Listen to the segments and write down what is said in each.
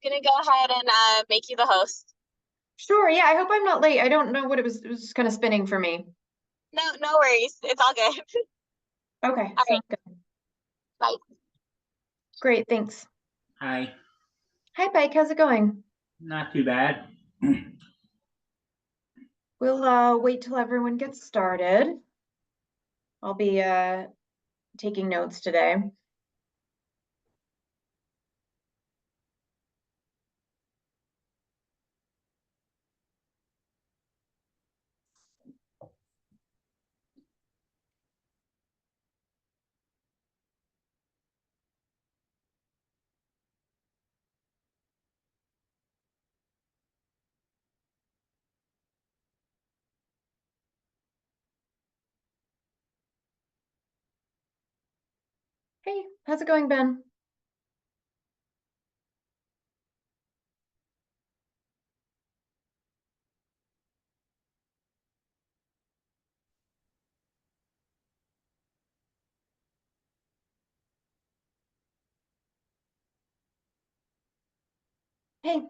Gonna go ahead and make you the host. Sure, yeah, I hope I'm not late. I don't know what it was. It was just kind of spinning for me. No, no worries. It's all good. Okay, All right, sounds good. bye. Great, thanks. Hi, Hi, Pike, how's it going? not too bad. We'll wait till everyone gets started. I'll be taking notes today. Hey, how's it going, Ben? Hey,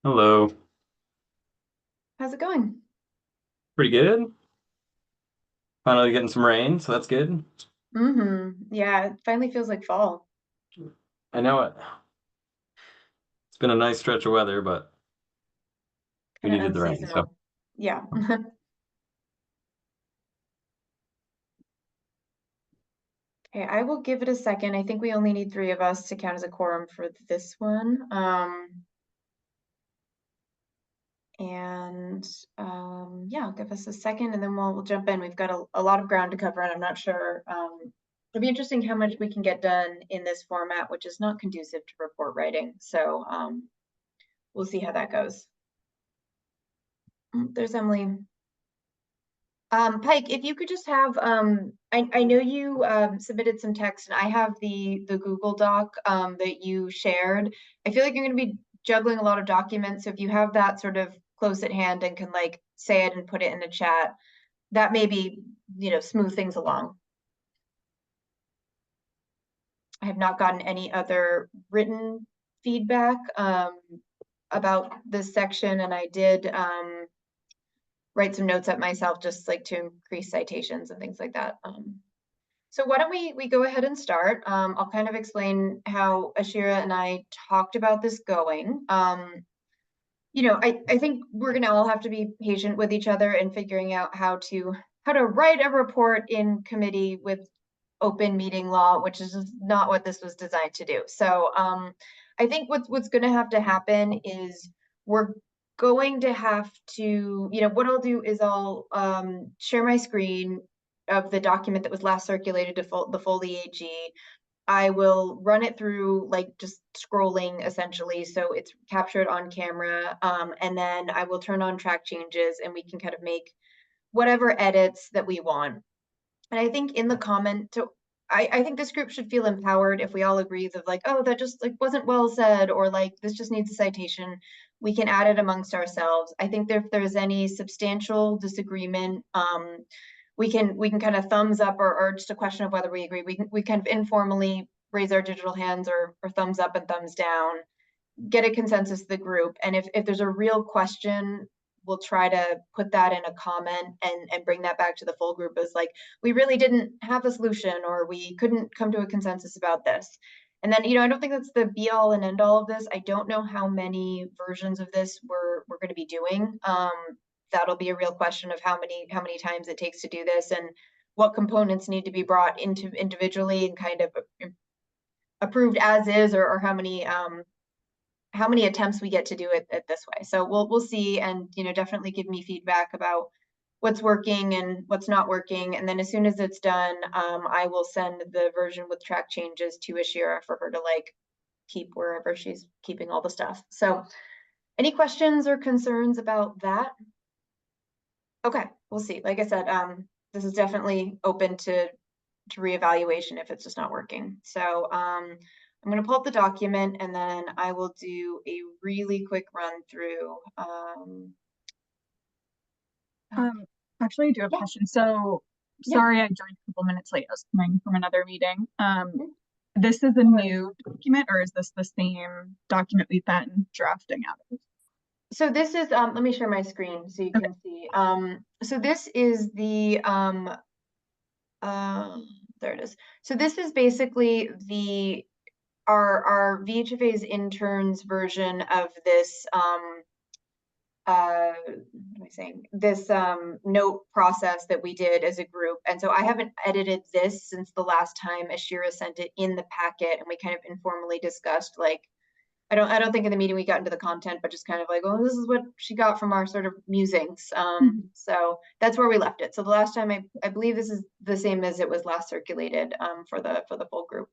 Hello. how's it going? Pretty good. Finally getting some rain, so that's good. Yeah, it finally feels like fall. I know it. It's been a nice stretch of weather, but we Kind of needed the rain, so. unseasonal. Yeah. Okay, I will give it a second. I think we only need 3 of us to count as a quorum for this one. And yeah, I'll give us a second and then we'll jump in. We've got a lot of ground to cover, and I'm not sure. It'll be interesting how much we can get done in this format, which is not conducive to report writing. So we'll see how that goes. There's Emily. Pike, if you could just have, I know you submitted some text, and I have the Google Doc that you shared. I feel like you're going to be juggling a lot of documents, so if you have that sort of close at hand and can like say it and put it in the chat, that maybe, smooth things along. I have not gotten any other written feedback about this section, and I did write some notes up myself just like to increase citations and things like that. So why don't we go ahead and start? I'll kind of explain how Ashira and I talked about this going. I think we're gonna all have to be patient with each other and figuring out how to write a report in committee with open meeting law, which is just not what this was designed to do. So I think what's gonna have to happen is we're going to have to, what I'll do is I'll share my screen of the document that was last circulated to the full EAG. I will run it through like just scrolling essentially, so it's captured on camera, and then I will turn on track changes and we can kind of make whatever edits that we want. And I think in the comment, I think this group should feel empowered if we all agree that like, oh, that just like wasn't well said, or like this just needs a citation. We can add it amongst ourselves. I think if there's any substantial disagreement, we can kind of thumbs up, or just a question of whether we agree. We kind of informally raise our digital hands, or thumbs up and thumbs down, get a consensus of the group. And if there's a real question, we'll try to put that in a comment and bring that back to the full group as like, we really didn't have a solution, or we couldn't come to a consensus about this. And then, I don't think that's the be all and end all of this. I don't know how many versions of this we're going to be doing. That'll be a real question of how many times it takes to do this, and what components need to be brought into individually and kind of approved as is, or how many attempts we get to do it this way. So we'll see, and definitely give me feedback about what's working and what's not working. And then as soon as it's done, I will send the version with track changes to Ashira for her to like keep wherever she's keeping all the stuff. So any questions or concerns about that? Okay, we'll see. Like I said, this is definitely open to reevaluation if it's just not working. So I'm going to pull up the document, and then I will do a really quick run through. Actually, I do have a question. So Yeah. sorry, I joined a couple minutes late. I was coming from another meeting. this is a new document, or is this the same document we've been drafting out of? So this is, let me share my screen so you Okay. can see. So this is the, there it is. So this is basically our VHFA's interns version of this, what am I saying? This note process that we did as a group. And so I haven't edited this since the last time Ashira sent it in the packet, and we kind of informally discussed, like, I don't think in the meeting we got into the content, but just kind of like, oh, this is what she got from our sort of musings. So that's where we left it. So the last time I believe this is the same as it was last circulated for the full group.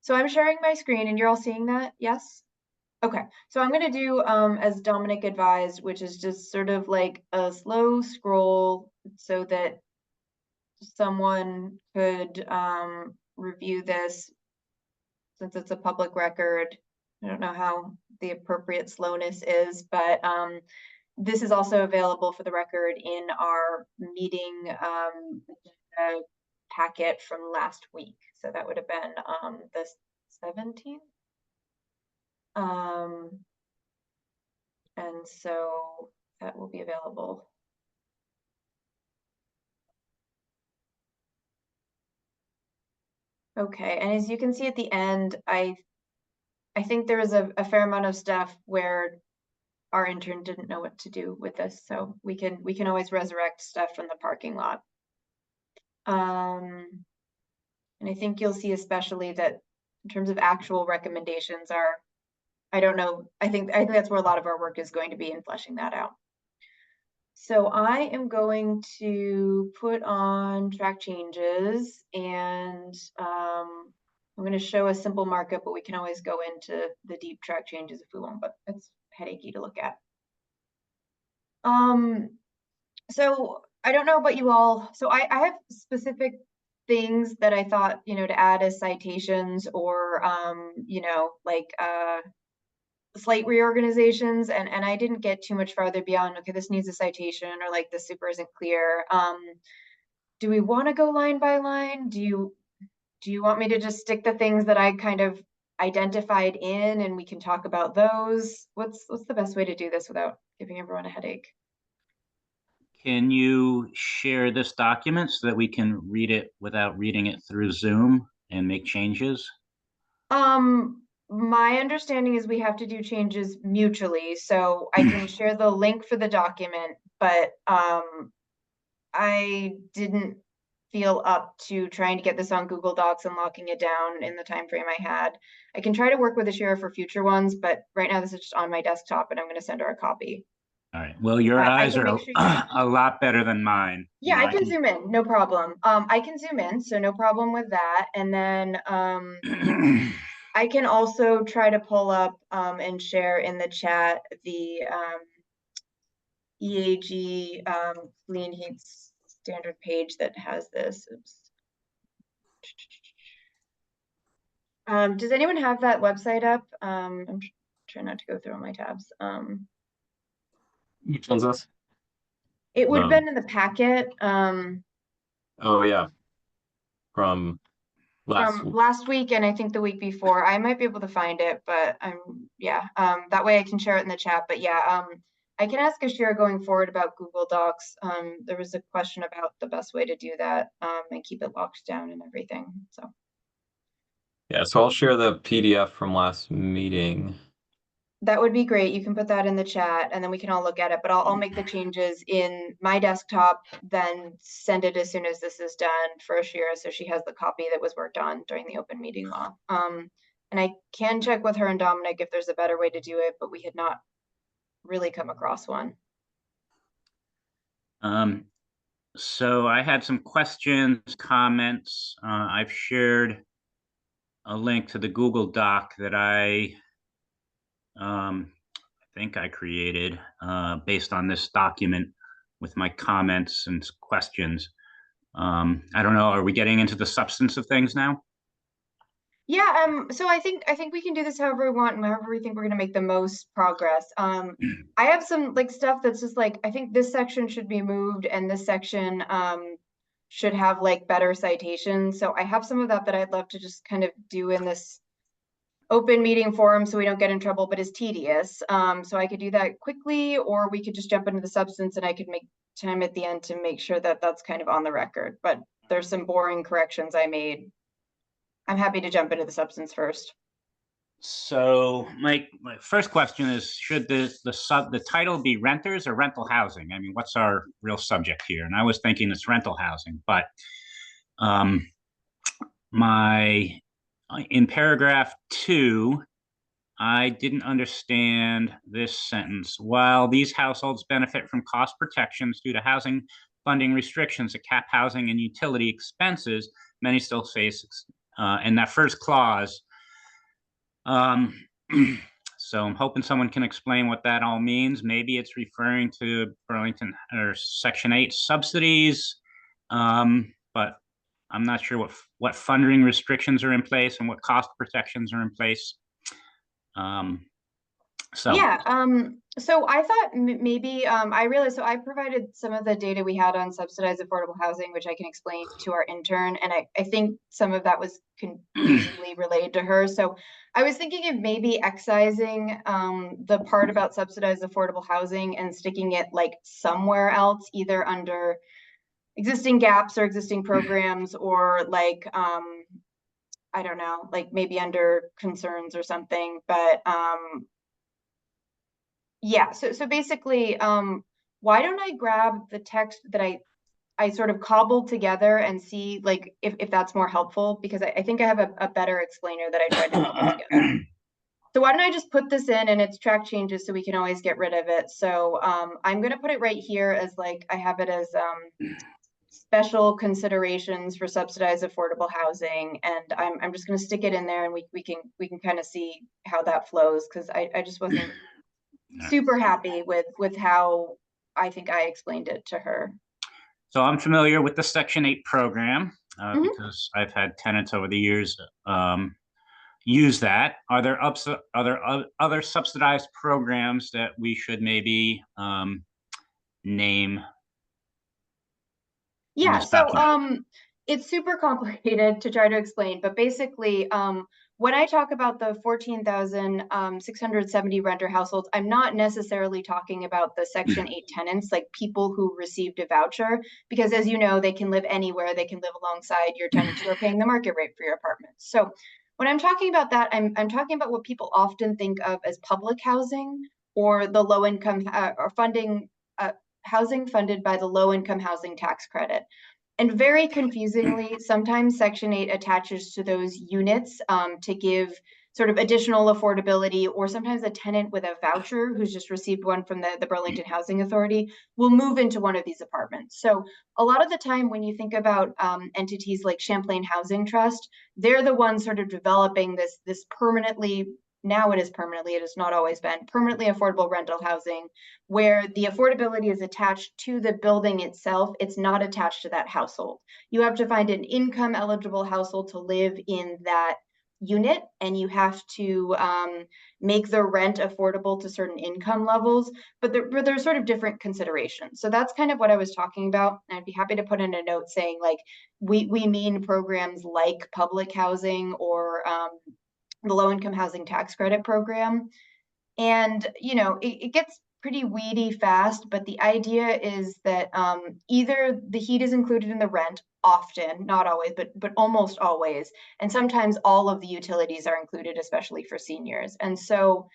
So I'm sharing my screen and you're all seeing that, yes? Okay, so I'm gonna do as Dominic advised, which is just sort of like a slow scroll so that someone could review this since it's a public record. I don't know how the appropriate slowness is, but this is also available for the record in our meeting packet from last week. So that would have been the 17th. And so that will be available. Okay, and as you can see at the end, I think there was a fair amount of stuff where our intern didn't know what to do with this, so we can always resurrect stuff from the parking lot. And I think you'll see especially that in terms of actual recommendations are, I don't know, I think that's where a lot of our work is going to be in fleshing that out. So I am going to put on track changes, and I'm going to show a simple markup, but we can always go into the deep track changes if we want, but it's headachy to look at. So I don't know about you all. So I have specific things that I thought, to add as citations or, like slight reorganizations, and I didn't get too much farther beyond, okay, this needs a citation, or like this super isn't clear. Do we want to go line by line? Do you want me to just stick the things that I kind of identified in and we can talk about those? What's the best way to do this without giving everyone a headache? Can you share this document so that we can read it without reading it through Zoom and make changes? My understanding is we have to do changes mutually, so I can share the link for the document, but I didn't feel up to trying to get this on Google Docs and locking it down in the time frame I had. I can try to work with the sheriff for future ones, but right now this is just on my desktop and I'm going to send her a copy. All right. Well, your I eyes can are make sure you- a lot better than mine. Yeah, I can zoom in, no problem. I can zoom in, so no problem with that. And then I can also try to pull up and share in the chat the EAG clean heats standard page that has this. Oops. Does anyone have that website up? I'm trying not to go through all my tabs. Which one's this? It would have been in the packet Oh yeah, from last week, and I think the week before. I might be able to find it, but yeah. That way I can share it in the chat. But yeah, I can ask Ashira going forward about Google Docs. There was a question about the best way to do that and keep it locked down and everything. So. Yeah, so I'll share the PDF from last meeting. That would be great. You can put that in the chat and then we can all look at it, but I'll make the changes in my desktop, then send it as soon as this is done for Ashira, so she has the copy that was worked on during the open meeting law. And I can check with her and Dominic if there's a better way to do it, but we had not really come across one. So I had some questions, comments. I've shared a link to the Google Doc that I think I created based on this document with my comments and questions. I don't know, are we getting into the substance of things now? Yeah, so I think we can do this however we want and however we think we're gonna make the most progress. I have some like stuff that's just like, I think this section should be moved and this section should have like better citations. So I have some of that I'd love to just kind of do in this open meeting forum so we don't get in trouble, but is tedious. So I could do that quickly, or we could just jump into the substance and I could make time at the end to make sure that that's kind of on the record. But there's some boring corrections I made. I'm happy to jump into the substance first. So my first question is, should the title be renters or rental housing? I mean, what's our real subject here? And I was thinking it's rental housing, but in paragraph 2, I didn't understand this sentence. While these households benefit from cost protections due to housing funding restrictions that cap housing and utility expenses, many still face, in that first clause. So I'm hoping someone can explain what that all means. Maybe it's referring to Burlington or Section 8 subsidies, but I'm not sure what funding restrictions are in place and what cost protections are in place. So I thought maybe I realized, so I provided some of the data we had on subsidized affordable housing, which I can explain to our intern, and I think some of that was confusingly relayed to her. So I was thinking of maybe excising the part about subsidized affordable housing and sticking it like somewhere else, either under existing gaps or existing programs, or like I don't know, like maybe under concerns or something. But yeah, so basically, why don't I grab the text that I sort of cobbled together and see like if that's more helpful, because I think I have a better explainer that I tried to cobble together. So why don't I just put this in, and it's track changes so we can always get rid of it. So I'm gonna put it right here as like, I have it as special considerations for subsidized affordable housing, and I'm just gonna stick it in there, and we can kind of see how that flows, because I just wasn't super happy with how I think I explained it to her. So I'm familiar with the Section 8 program because I've had tenants over the years use that. Are there other subsidized programs that we should maybe name? Yeah, so it's super complicated to try to explain, but basically, when I talk about the 14,670 renter households, I'm not necessarily talking about the Section 8 tenants, like people who received a voucher, because as you know, they can live anywhere. They can live alongside your tenants who are paying the market rate for your apartment. So when I'm talking about that, I'm talking about what people often think of as public housing, or the low income or funding housing funded by the low income housing tax credit. And very confusingly, sometimes Section 8 attaches to those units to give sort of additional affordability, or sometimes a tenant with a voucher who's just received one from the Burlington Housing Authority will move into one of these apartments. So a lot of the time when you think about entities like Champlain Housing Trust, they're the ones sort of developing this permanently, now it is permanently, it has not always been, permanently affordable rental housing, where the affordability is attached to the building itself. It's not attached to that household. You have to find an income eligible household to live in that unit, and you have to make the rent affordable to certain income levels, but there's sort of different considerations. So that's kind of what I was talking about. And I'd be happy to put in a note saying like, we mean programs like public housing, or the low income housing tax credit program. And, you know, it gets pretty weedy fast, but the idea is that either the heat is included in the rent, often, not always, but almost always, and sometimes all of the utilities are included, especially for seniors. And so,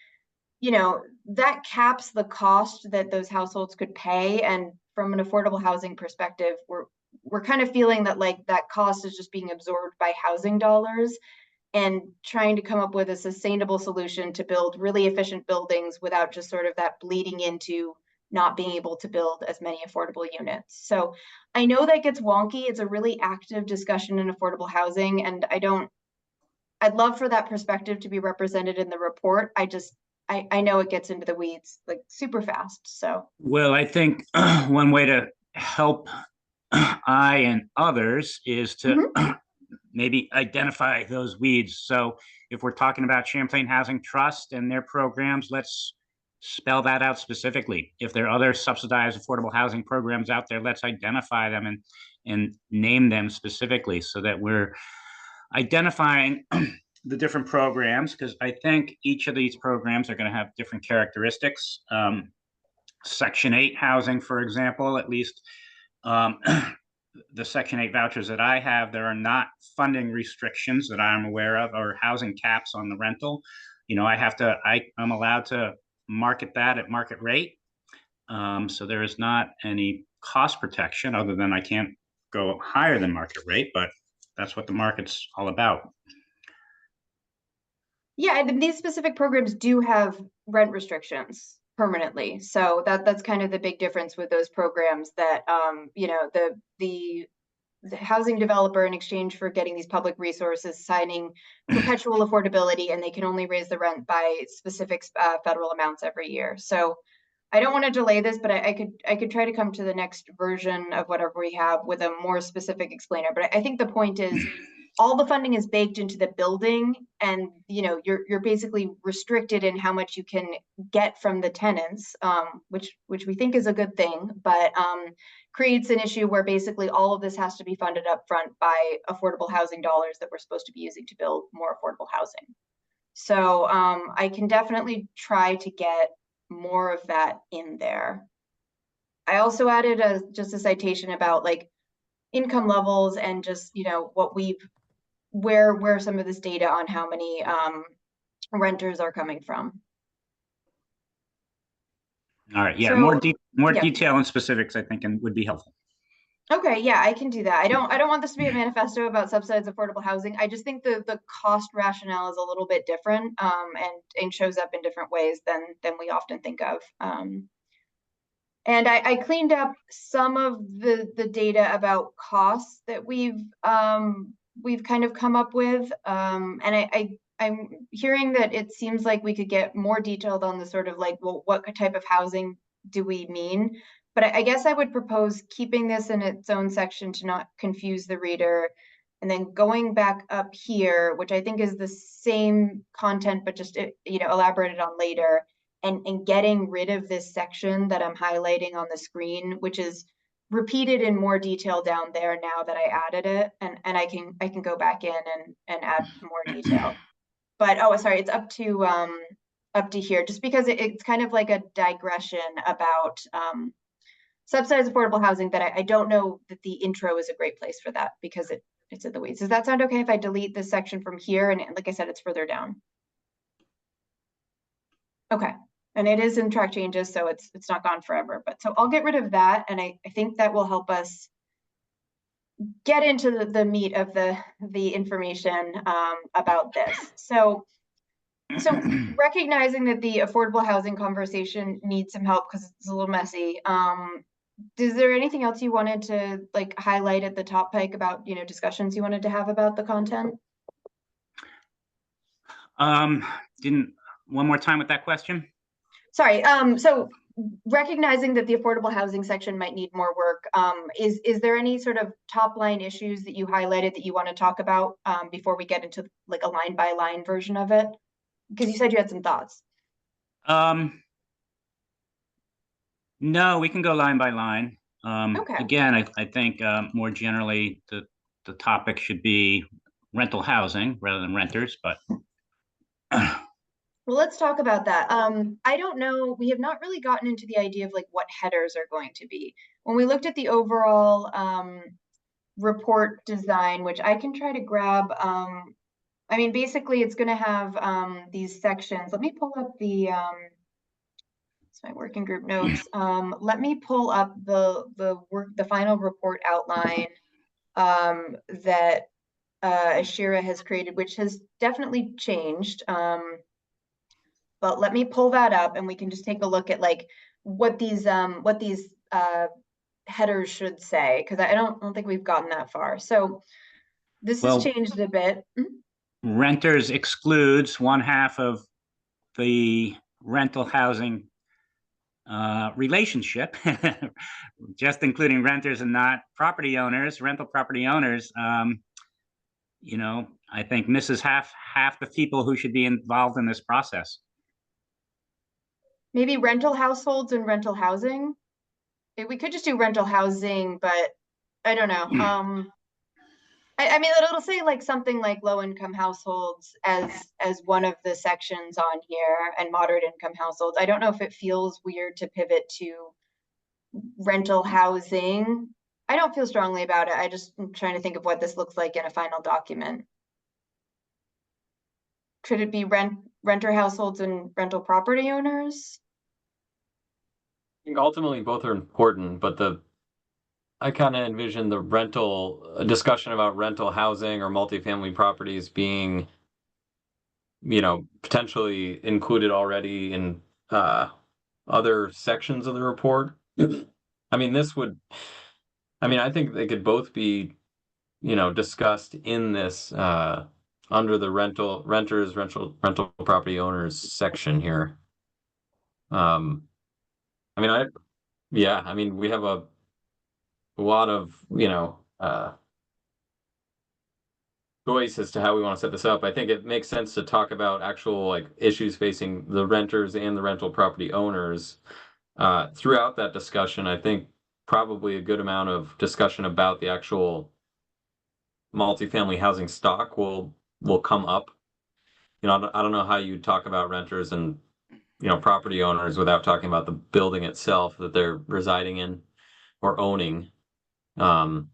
you know, that caps the cost that those households could pay. And from an affordable housing perspective, we're kind of feeling that like that cost is just being absorbed by housing dollars, and trying to come up with a sustainable solution to build really efficient buildings without just sort of that bleeding into not being able to build as many affordable units. So I know that gets wonky. It's a really active discussion in affordable housing, and I'd love for that perspective to be represented in the report. I know it gets into the weeds like super fast. So well, I think one way to help I and others is to maybe identify those weeds. So if we're talking about Champlain Housing Trust and their programs, let's spell that out specifically. If there are other subsidized affordable housing programs out there, let's identify them and name them specifically so that we're identifying the different programs, because I think each of these programs are going to have different characteristics. Section 8 housing, for example, at least the Section 8 vouchers that I have, there are not funding restrictions that I'm aware of or housing caps on the rental. I'm allowed to market that at market rate. So there is not any cost protection other than I can't go higher than market rate, but that's what the market's all about. Yeah, and these specific programs do have rent restrictions permanently. So that's kind of the big difference with those programs, that the housing developer, in exchange for getting these public resources, signing perpetual affordability, and they can only raise the rent by specific federal amounts every year. So I don't want to delay this, but I could try to come to the next version of whatever we have with a more specific explainer. But I think the point is, all the funding is baked into the building, and you're basically restricted in how much you can get from the tenants, which we think is a good thing, but creates an issue where basically all of this has to be funded up front by affordable housing dollars that we're supposed to be using to build more affordable housing. So I can definitely try to get more of that in there. I also added just a citation about like income levels and just what where some of this data on how many renters are coming from. All right, yeah, So, more yeah. detail and specifics, I think, would be helpful. Okay, yeah, I can do that. I don't want this to be a manifesto about subsidized affordable housing. I just think the cost rationale is a little bit different, and shows up in different ways than we often think of. And I cleaned up some of the data about costs that we've kind of come up with, and I'm hearing that it seems like we could get more detailed on the sort of like, well, what type of housing do we mean? But I guess I would propose keeping this in its own section to not confuse the reader, and then going back up here, which I think is the same content, but just elaborated on later, and getting rid of this section that I'm highlighting on the screen, which is repeated in more detail down there now that I added it, and I can go back in and add more detail. But sorry, it's up to here, just because it's kind of like a digression about subsidized affordable housing that I don't know that the intro is a great place for that, because it's in the weeds. Does that sound okay if I delete this section from here? And like I said, it's further down. Okay, and it is in track changes, so it's not gone forever. But so I'll get rid of that, and I think that will help us get into the meat of the information about this. So recognizing that the affordable housing conversation needs some help because it's a little messy. Is there anything else you wanted to like highlight at the top, Pike, about discussions you wanted to have about the content? One more time with that question. Sorry. So recognizing that the affordable housing section might need more work, is there any sort of top line issues that you highlighted that you want to talk about before we get into like a line by line version of it? Because you said you had some thoughts. No, we can go line by line. Okay. Again, I think more generally the topic should be rental housing rather than renters, but well, let's talk about that. I don't know, we have not really gotten into the idea of like what headers are going to be. When we looked at the overall report design, which I can try to grab, I mean, basically it's going to have these sections. Let me pull up the it's my working group notes. Let me pull up the final report outline that Ashira has created, which has definitely changed. But let me pull that up, and we can just take a look at like what these headers should say, because I don't think we've gotten that far. So this has changed a bit. Renters excludes one half of the rental housing relationship, just including renters and not property owners, rental property owners. I think misses half the people who should be involved in this process. Maybe rental households and rental housing. We could just do rental housing, but I don't know. I mean, it'll say like something like low income households as one of the sections on here, and moderate income households. I don't know if it feels weird to pivot to rental housing. I don't feel strongly about it. I just am trying to think of what this looks like in a final document. Could it be renter households and rental property owners? I think ultimately both are important, but I kind of envision the a discussion about rental housing or multifamily properties being, potentially included already in other sections of the report. I mean, I think they could both be, discussed in this under the rental property owners section here. We have a lot of, choice as to how we want to set this up. I think it makes sense to talk about actual like issues facing the renters and the rental property owners throughout that discussion. I think probably a good amount of discussion about the actual multifamily housing stock will come up. I don't know how you talk about renters and property owners without talking about the building itself that they're residing in or owning. So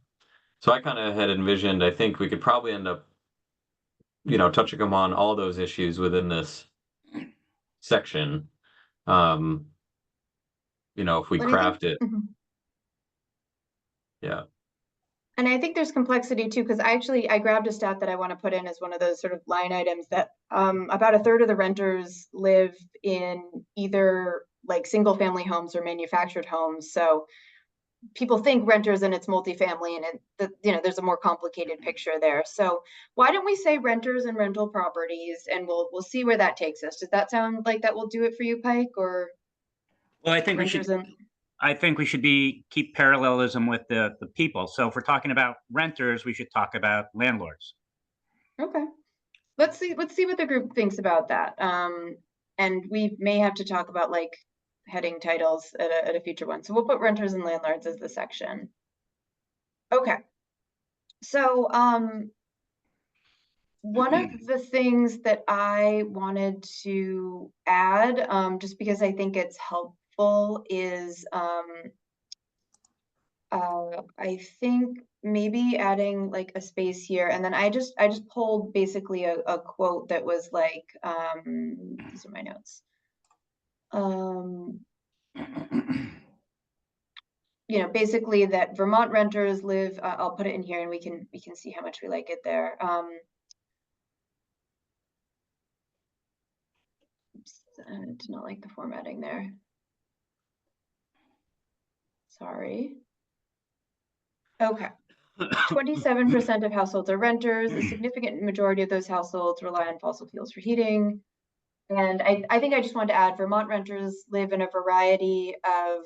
I kind of had envisioned, I think we could probably end up, touching upon all those issues within this section. If we But craft it. Mhm. Yeah. And I think there's complexity too, because I grabbed a stat that I want to put in as one of those sort of line items that about a third of the renters live in either like single family homes or manufactured homes. So people think renters and it's multifamily, and there's a more complicated picture there. So why don't we say renters and rental properties, and we'll see where that takes us. Does that sound like that will do it for you, Pike? Or Well, I think we renters should. and I think we should keep parallelism with the people. So if we're talking about renters, we should talk about landlords. okay. Let's see what the group thinks about that. And we may have to talk about like heading titles at a future one. So we'll put renters and landlords as the section. Okay. So one of the things that I wanted to add, just because I think it's helpful, is I think maybe adding like a space here, and then I just pulled basically a quote that was like, these are my notes. Basically that Vermont renters live, I'll put it in here and we can see how much we like it there. Oops, I did not like the formatting there. Sorry. Okay. 27% of households are renters. A significant majority of those households rely on fossil fuels for heating. And I think I just wanted to add, Vermont renters live in a variety of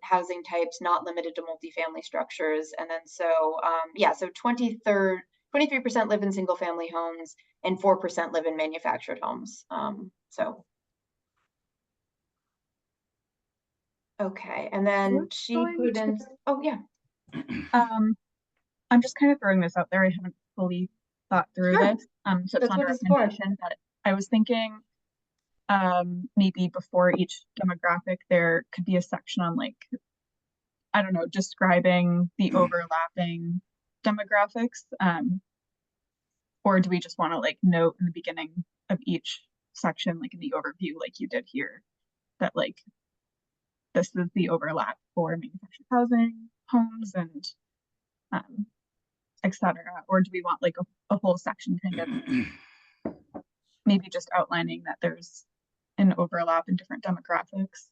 housing types, not limited to multifamily structures. And then so 23% live in single family homes and 4% live in manufactured homes. Okay, and then she put in, oh yeah. I'm just kind of throwing this out there. I haven't fully thought through Sure. this. So it's That's not a what it's for. recommendation, but I was thinking maybe before each demographic there could be a section on like, I don't know, describing the overlapping demographics. Or do we just want to like note in the beginning of each section, like in the overview, like you did here, that like this is the overlap for manufactured housing, homes, and etc. Or do we want like a whole section kind of maybe just outlining that there's an overlap in different demographics?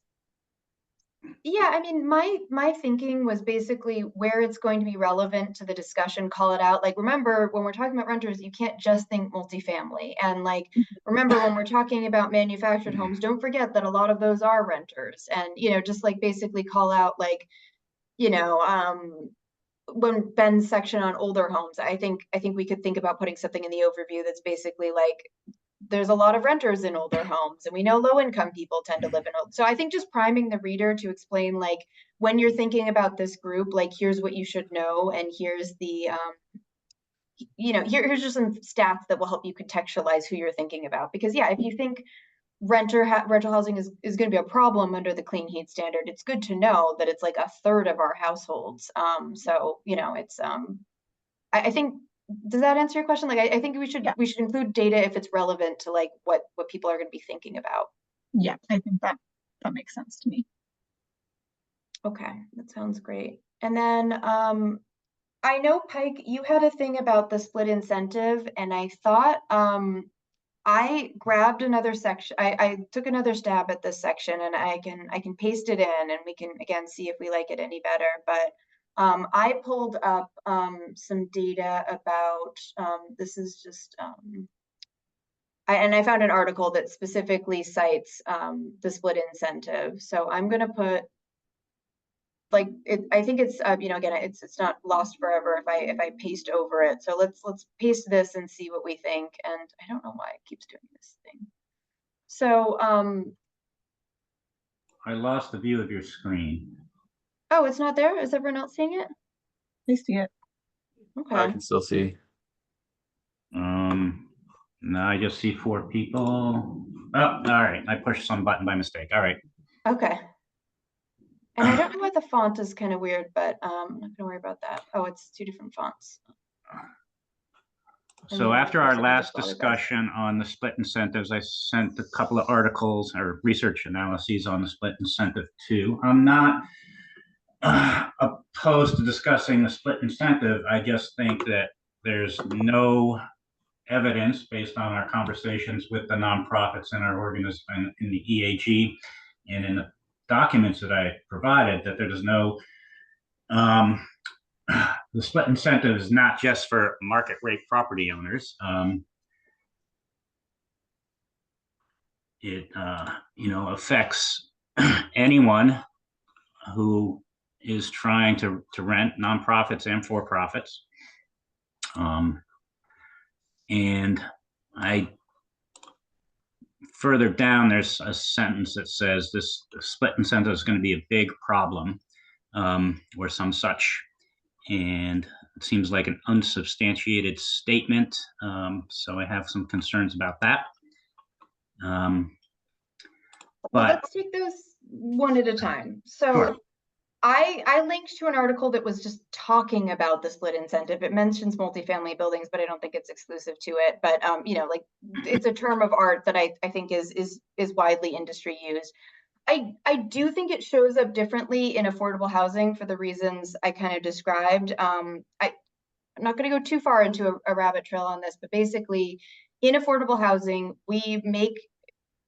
Yeah, I mean, my thinking was basically where it's going to be relevant to the discussion, call it out. Like, remember, when we're talking about renters, you can't just think multifamily. And like, remember, when we're talking about manufactured homes, don't forget that a lot of those are renters. And, just like basically call out like, when Ben's section on older homes, I think we could think about putting something in the overview that's basically like there's a lot of renters in older homes, and we know low income people tend to live in old. So I think just priming the reader to explain, like, when you're thinking about this group, like, here's what you should know, and here's the here's just some stats that will help you contextualize who you're thinking about. Because yeah, if you think rental housing is going to be a problem under the clean heat standard, it's good to know that it's like a third of our households. So it's I think, does that answer your question? Like, I think we should include data if it's relevant to like what people are going to be thinking about. Yeah, I think that makes sense to me. Okay, that sounds great. And then I know, Pike, you had a thing about the split incentive, and I thought I grabbed another section. I took another stab at this section, and I can paste it in, and we can again see if we like it any better. But I pulled up some data about this is just I found an article that specifically cites the split incentive. So I'm gonna put like it. I think it's again it's not lost forever if I paste over it. So let's paste this and see what we think. And I don't know why it keeps doing this thing. So I lost the view of your screen. oh, it's not there. Is everyone else seeing it? I see it. Okay. I can still see. Now I just see 4 people. Oh, all right. I pushed some button by mistake. All right. Okay. And I don't know why the font is kind of weird, but I'm not gonna worry about that. Oh, it's 2 different fonts. So after our last discussion on the split incentives, I sent a couple of articles or research analyses on the split incentive too. I'm not opposed to discussing the split incentive. I just think that there's no evidence based on our conversations with the nonprofits in our organization in the EAG and in the documents that I provided that there is no the split incentive is not just for market rate property owners. It affects anyone who is trying to rent, nonprofits and for profits. And I further down, there's a sentence that says this split incentive is going to be a big problem, or some such. And it seems like an unsubstantiated statement. So I have some concerns about that. Well, let's take those one at a time. So sure. I linked to an article that was just talking about the split incentive. It mentions multifamily buildings, but I don't think it's exclusive to it. But like it's a term of art that I think is widely industry used. I do think it shows up differently in affordable housing for the reasons I kind of described. I'm not going to go too far into a rabbit trail on this, but basically in affordable housing, we make,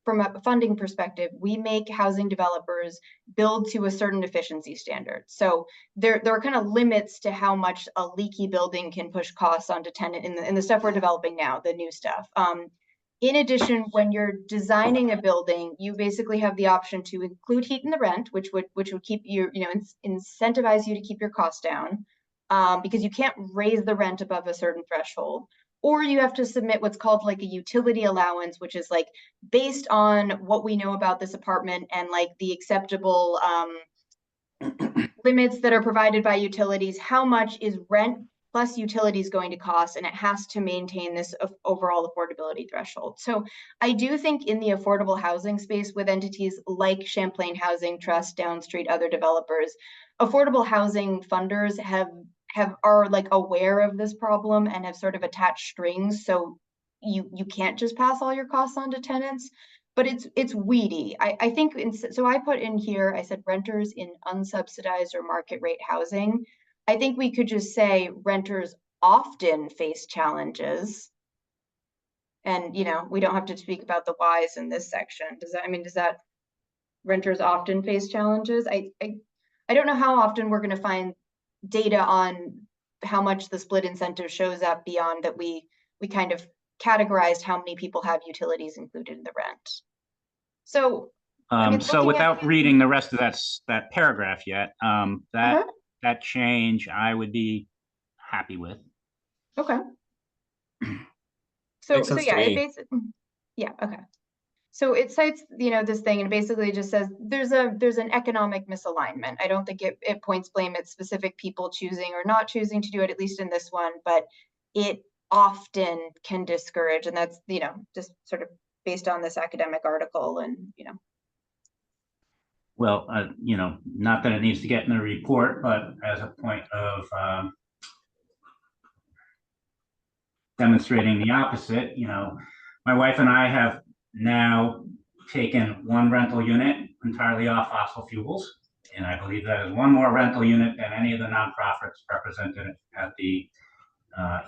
from a funding perspective, we make housing developers build to a certain efficiency standard. So there are kind of limits to how much a leaky building can push costs onto tenant in the stuff we're developing now, the new stuff. In addition, when you're designing a building, you basically have the option to include heat in the rent, which would keep you, incentivize you to keep your costs down, because you can't raise the rent above a certain threshold. Or you have to submit what's called like a utility allowance, which is like based on what we know about this apartment and like the acceptable limits that are provided by utilities, how much is rent plus utilities going to cost, and it has to maintain this overall affordability threshold. So I do think in the affordable housing space with entities like Champlain Housing Trust, Downstreet, other developers, affordable housing funders are like aware of this problem and have sort of attached strings. So you can't just pass all your costs on to tenants, but it's weedy. I think, so I put in here, I said renters in unsubsidized or market rate housing. I think we could just say renters often face challenges. And, we don't have to speak about the whys in this section. Does that renters often face challenges? I don't know how often we're going to find data on how much the split incentive shows up beyond that we kind of categorized how many people have utilities included in the rent. So so without reading the rest of that paragraph yet, that change I would be happy with. Okay. So yeah, Yeah, okay. So it cites, this thing and basically just says there's an economic misalignment. I don't think it points blame at specific people choosing or not choosing to do it, at least in this one, but it often can discourage, and that's, just sort of based on this academic article and, Well, not that it needs to get in the report, but as a point of demonstrating the opposite, my wife and I have now taken one rental unit entirely off fossil fuels. And I believe that is one more rental unit than any of the nonprofits represented at the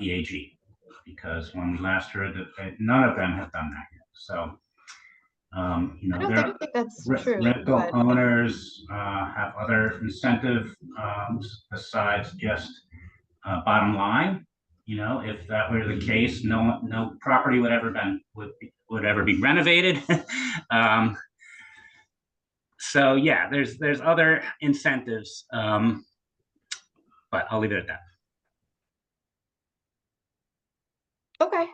EAG. Because when we last heard that none of them have done that yet. So, I don't think that's true. rental But owners have other incentive besides just bottom line. If that were the case, no property would ever be renovated. So yeah, there's other incentives, but I'll leave it at that. okay.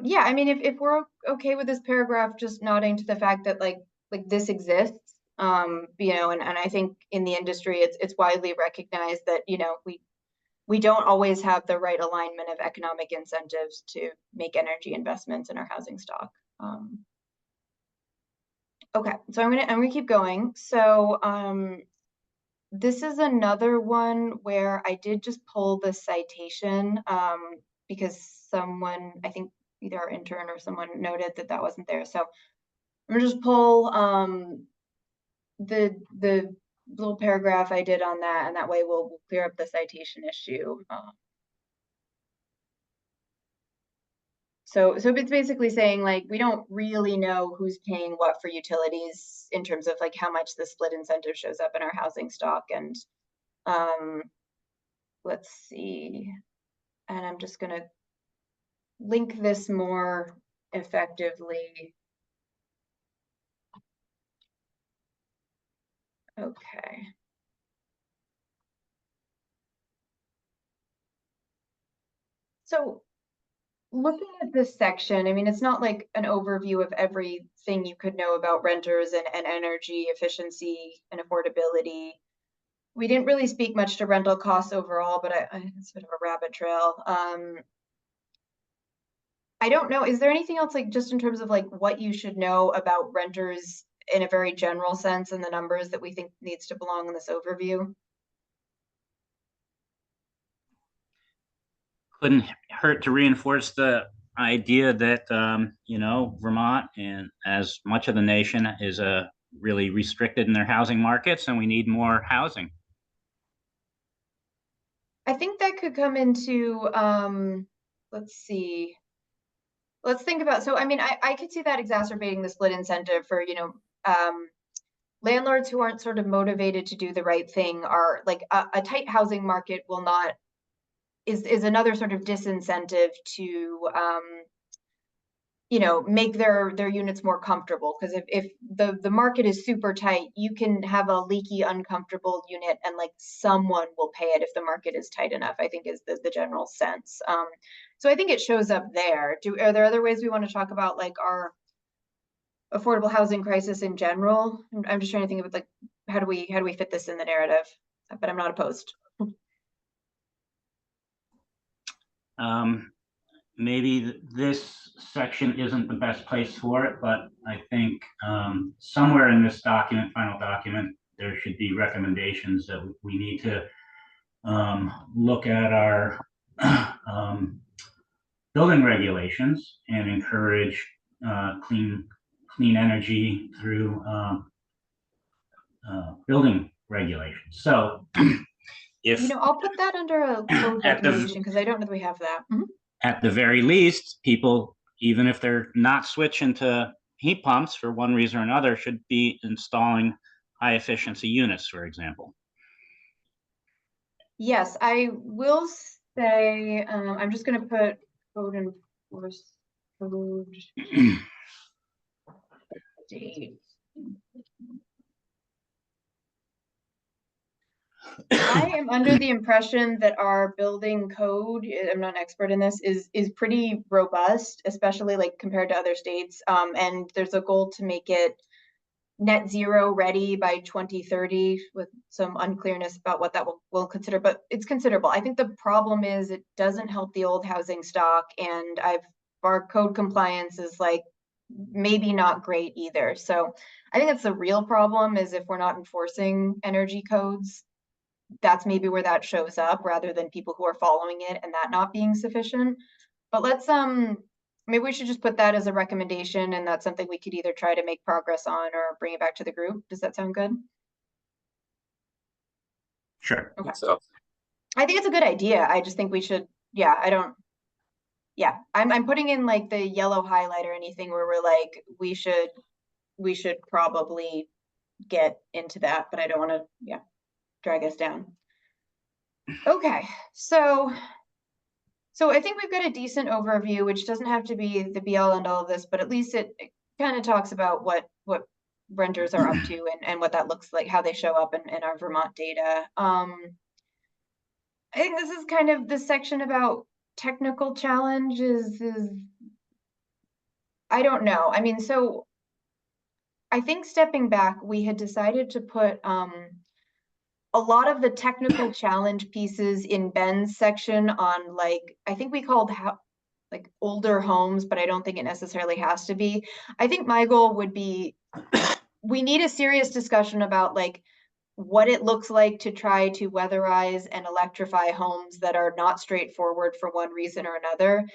Yeah, I mean, if we're okay with this paragraph, just nodding to the fact that like this exists, and I think in the industry, it's widely recognized that, we don't always have the right alignment of economic incentives to make energy investments in our housing stock. Okay, so I'm gonna keep going. So this is another one where I did just pull the citation because someone, I think either our intern or someone noted that wasn't there. So I'm gonna just pull the little paragraph I did on that, and that way we'll clear up the citation issue. So it's basically saying like we don't really know who's paying what for utilities in terms of like how much the split incentive shows up in our housing stock. And let's see, and I'm just gonna link this more effectively. Okay. So looking at this section, I mean, it's not like an overview of everything you could know about renters and energy efficiency and affordability. We didn't really speak much to rental costs overall, but it's a bit of a rabbit trail. I don't know, is there anything else like just in terms of like what you should know about renters in a very general sense and the numbers that we think needs to belong in this overview? Couldn't hurt to reinforce the idea that Vermont and as much of the nation is really restricted in their housing markets, and we need more housing. I think that could come into let's see. Let's think about, so I mean, I could see that exacerbating the split incentive for, landlords who aren't sort of motivated to do the right thing are like a tight housing market will not is another sort of disincentive to make their units more comfortable, because if the market is super tight, you can have a leaky, uncomfortable unit and like someone will pay it if the market is tight enough, I think is the general sense. So I think it shows up there. Are there other ways we want to talk about like our affordable housing crisis in general? I'm just trying to think of like how do we fit this in the narrative, but I'm not opposed. Maybe this section isn't the best place for it, but I think somewhere in this final document, there should be recommendations that we need to look at our building regulations and encourage clean energy through building regulations. So if I'll put that under a code recommendation because I don't know that we have that. At the very least, people, even if they're not switching to heat pumps for one reason or another, should be installing high efficiency units, for example. Yes, I will say, I'm just going to put code enforce code date. I am under the impression that our building code, I'm not an expert in this, is pretty robust, especially like compared to other states. And there's a goal to make it net zero ready by 2030 with some unclearness about what that will consider, but it's considerable. I think the problem is it doesn't help the old housing stock, and our code compliance is like maybe not great either. So I think that's the real problem, is if we're not enforcing energy codes, that's maybe where that shows up, rather than people who are following it and that not being sufficient. But let's maybe we should just put that as a recommendation, and that's something we could either try to make progress on or bring it back to the group. Does that sound good? Sure. Okay. So I think it's a good idea. I just think we should, yeah, I'm putting in like the yellow highlight or anything where we're like, we should probably get into that, but I don't want to, yeah, drag us down. Okay, so I think we've got a decent overview, which doesn't have to be the be all and all of this, but at least it kind of talks about what renters are up to and what that looks like, how they show up in our Vermont data. I think this is kind of the section about technical challenges is, I don't know. I mean, so I think stepping back, we had decided to put a lot of the technical challenge pieces in Ben's section on, like, I think we called like older homes, but I don't think it necessarily has to be. I think my goal would be, we need a serious discussion about like what it looks like to try to weatherize and electrify homes that are not straightforward for one reason or another.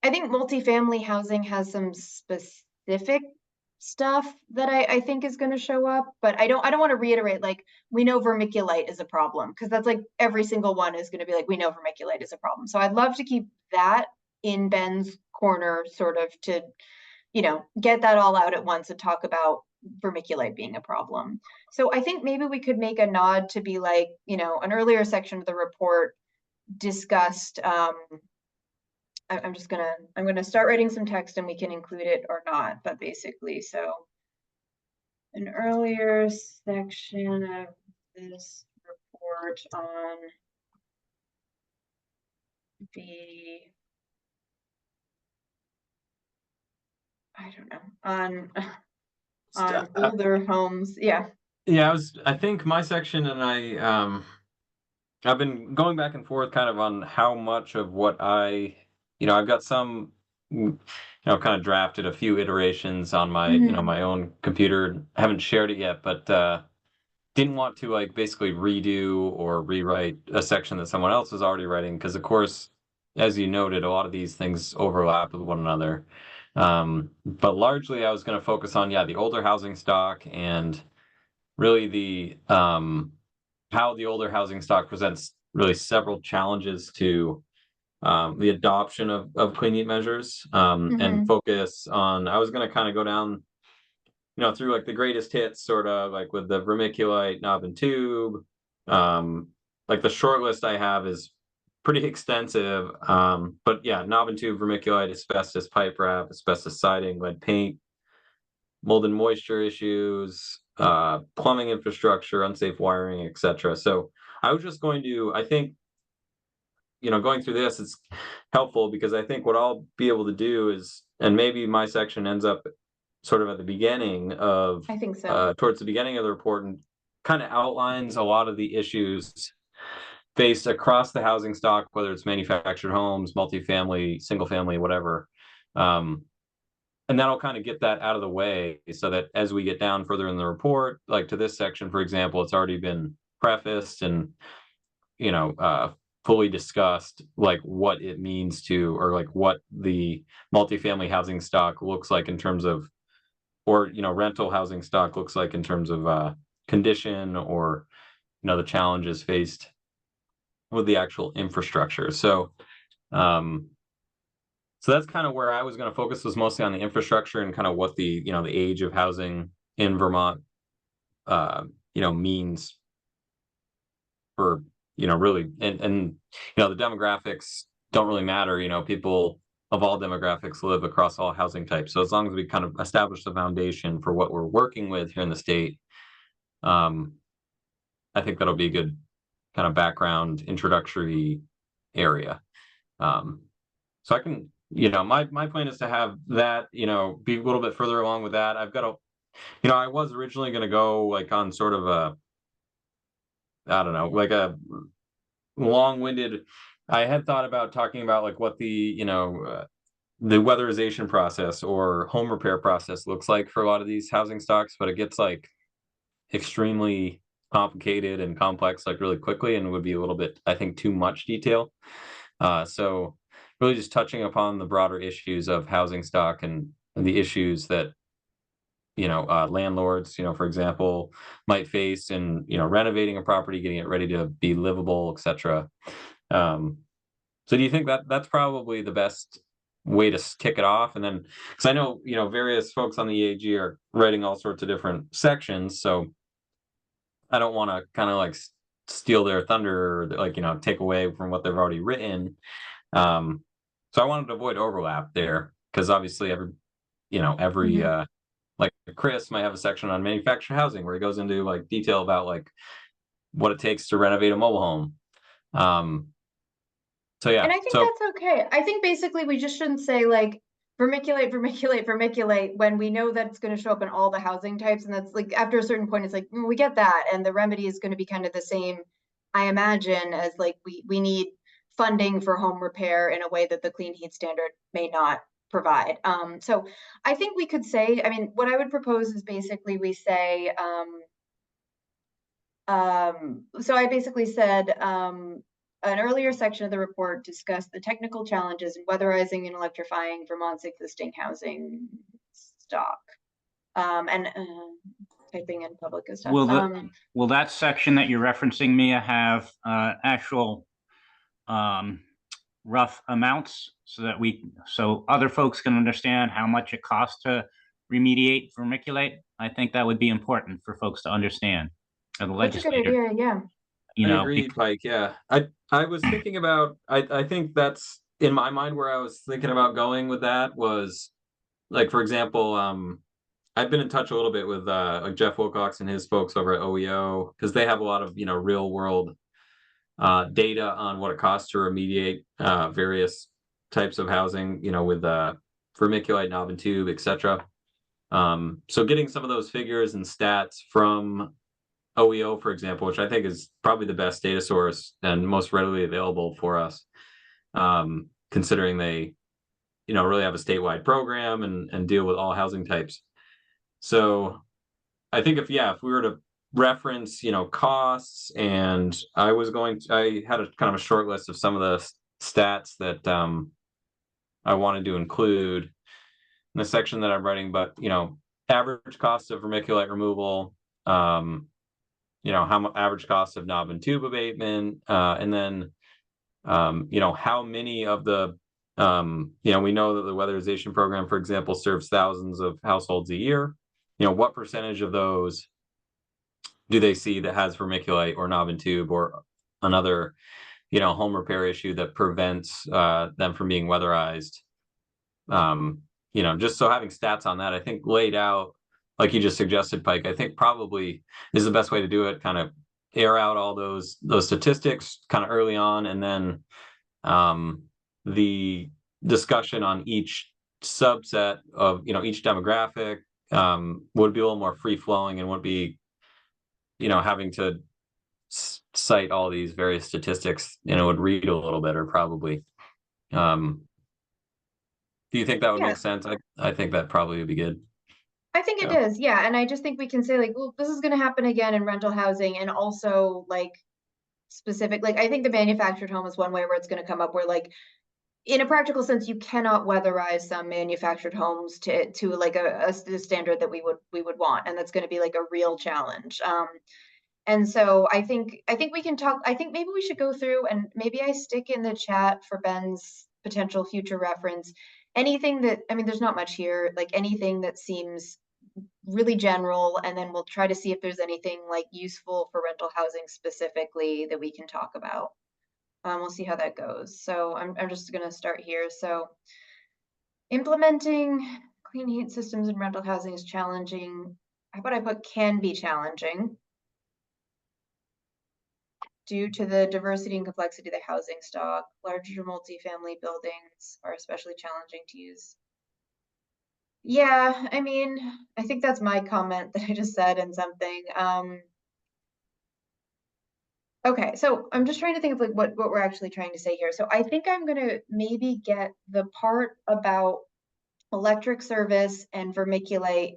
I think multifamily housing has some specific stuff that I think is going to show up, but I don't want to reiterate like we know vermiculite is a problem, because that's like every single one is going to be like we know vermiculite is a problem. So I'd love to keep that in Ben's corner, sort of to, you know, get that all out at once and talk about vermiculite being a problem. So I think maybe we could make a nod to be like, you know, an earlier section of the report discussed I'm gonna start writing some text and we can include it or not, but basically, so an earlier section of this report on the, I don't know, on older homes. Yeah. yeah, I think my section and I've been going back and forth kind of on how much of what I've got some, kind of drafted a few iterations on my, my own computer. Haven't shared it yet, but didn't want to like basically redo or rewrite a section that someone else was already writing, because of course, as you noted, a lot of these things overlap with one another. But largely I was going to focus on, the older housing stock, and really the how the older housing stock presents really several challenges to the adoption of clean heat measures, and focus on, I was going to kind of go down, through like the greatest hits, sort of like with the vermiculite, knob and tube. Like the short list I have is pretty extensive. But yeah, knob and tube, vermiculite, asbestos pipe wrap, asbestos siding, lead paint, mold and moisture issues, plumbing infrastructure, unsafe wiring, etc. So I was just going to, I think, going through this, it's helpful because I think what I'll be able to do is, and maybe my section ends up sort of at the beginning of, I think so. Towards the beginning of the report, and kind of outlines a lot of the issues faced across the housing stock, whether it's manufactured homes, multifamily, single family, whatever. And that'll kind of get that out of the way, so that as we get down further in the report, like to this section, for example, it's already been prefaced and, fully discussed, like what it means to, or like what the multifamily housing stock looks like in terms of, or, rental housing stock looks like in terms of condition, or, the challenges faced with the actual infrastructure. So, so that's kind of where I was going to focus, was mostly on the infrastructure and kind of what the, the age of housing in Vermont, means for, really, and, the demographics don't really matter. People of all demographics live across all housing types. So as long as we kind of establish the foundation for what we're working with here in the state, I think that'll be a kind of background introductory area. So I can, my plan is to have that, be a little bit further along with that. I've got I was originally going to go like on sort of I don't know, like a long-winded. I had thought about talking about like what the weatherization process or home repair process looks like for a lot of these housing stocks, but it gets like extremely complicated and complex like really quickly, and would be a little bit, I think, too much detail. So really just touching upon the broader issues of housing stock and the issues that landlords, for example, might face in renovating a property, getting it ready to be livable, etc. So do you think that that's probably the best way to kick it off? And then, because I know various folks on the EAG are writing all sorts of different sections, so I don't want to kind of like steal their thunder, or like take away from what they've already written. So I wanted to avoid overlap there, because obviously every like Chris might have a section on manufactured housing where he goes into like detail about like what it takes to renovate a mobile home. So yeah, And I think that's okay. I think basically we just shouldn't say like vermiculate when we know that it's going to show up in all the housing types. And that's like, after a certain point, it's like, we get that. And the remedy is going to be kind of the same, I imagine, as like we need funding for home repair in a way that the clean heat standard may not provide. So I think we could say, I mean, what I would propose is basically we say, so I basically said, an earlier section of the report discussed the technical challenges in weatherizing and electrifying Vermont's existing housing stock. And typing in public and stuff. Will that section that you're referencing, Mia, have actual rough amounts so other folks can understand how much it costs to remediate, vermiculate? I think that would be important for folks to understand. The That's a good legislator, idea, yeah. I agree, Pike. Yeah, I was thinking about. I think that's in my mind where I was thinking about going with that was, like, for example, I've been in touch a little bit with like Jeff Wilcox and his folks over at OEO, because they have a lot of real world data on what it costs to remediate various types of housing, with vermiculite, knob and tube, etc. So getting some of those figures and stats from OEO, for example, which I think is probably the best data source and most readily available for us, considering they, really have a statewide program and deal with all housing types. So I think if we were to reference, costs, and I had a kind of a short list of some of the stats that I wanted to include in the section that I'm writing, but, average cost of vermiculite removal, how average cost of knob and tube abatement, and then, how many of the, we know that the weatherization program, for example, serves thousands of households a year. What percentage of those do they see that has vermiculite or knob and tube or another, home repair issue that prevents them from being weatherized? Just so having stats on that, I think laid out, like you just suggested, Pike, I think probably is the best way to do it. Kind of air out all those statistics kind of early on, and then the discussion on each subset of each demographic would be a little more free flowing, and would be having to cite all these various statistics, would read a little better probably. Do you think that would make sense? I think that probably would be good. I think it does, yeah. And I just think we can say like, well, this is going to happen again in rental housing, and also like specific, like I think the manufactured home is one way where it's going to come up, where like in a practical sense, you cannot weatherize some manufactured homes to like a standard that we would want, and that's going to be like a real challenge. And so I think we can talk. I think maybe we should go through, and maybe I stick in the chat for Ben's potential future reference anything that, I mean, there's not much here, like anything that seems really general, and then we'll try to see if there's anything like useful for rental housing specifically that we can talk about. We'll see how that goes. So I'm just going to start here. So implementing clean heat systems in rental housing is challenging. How about I put can be challenging? due to the diversity and complexity of the housing stock, larger multifamily buildings are especially challenging to use. Yeah, I mean, I think that's my comment that I just said in something. Okay, so I'm just trying to think of like what we're actually trying to say here. So I think I'm gonna maybe get the part about electric service and vermiculite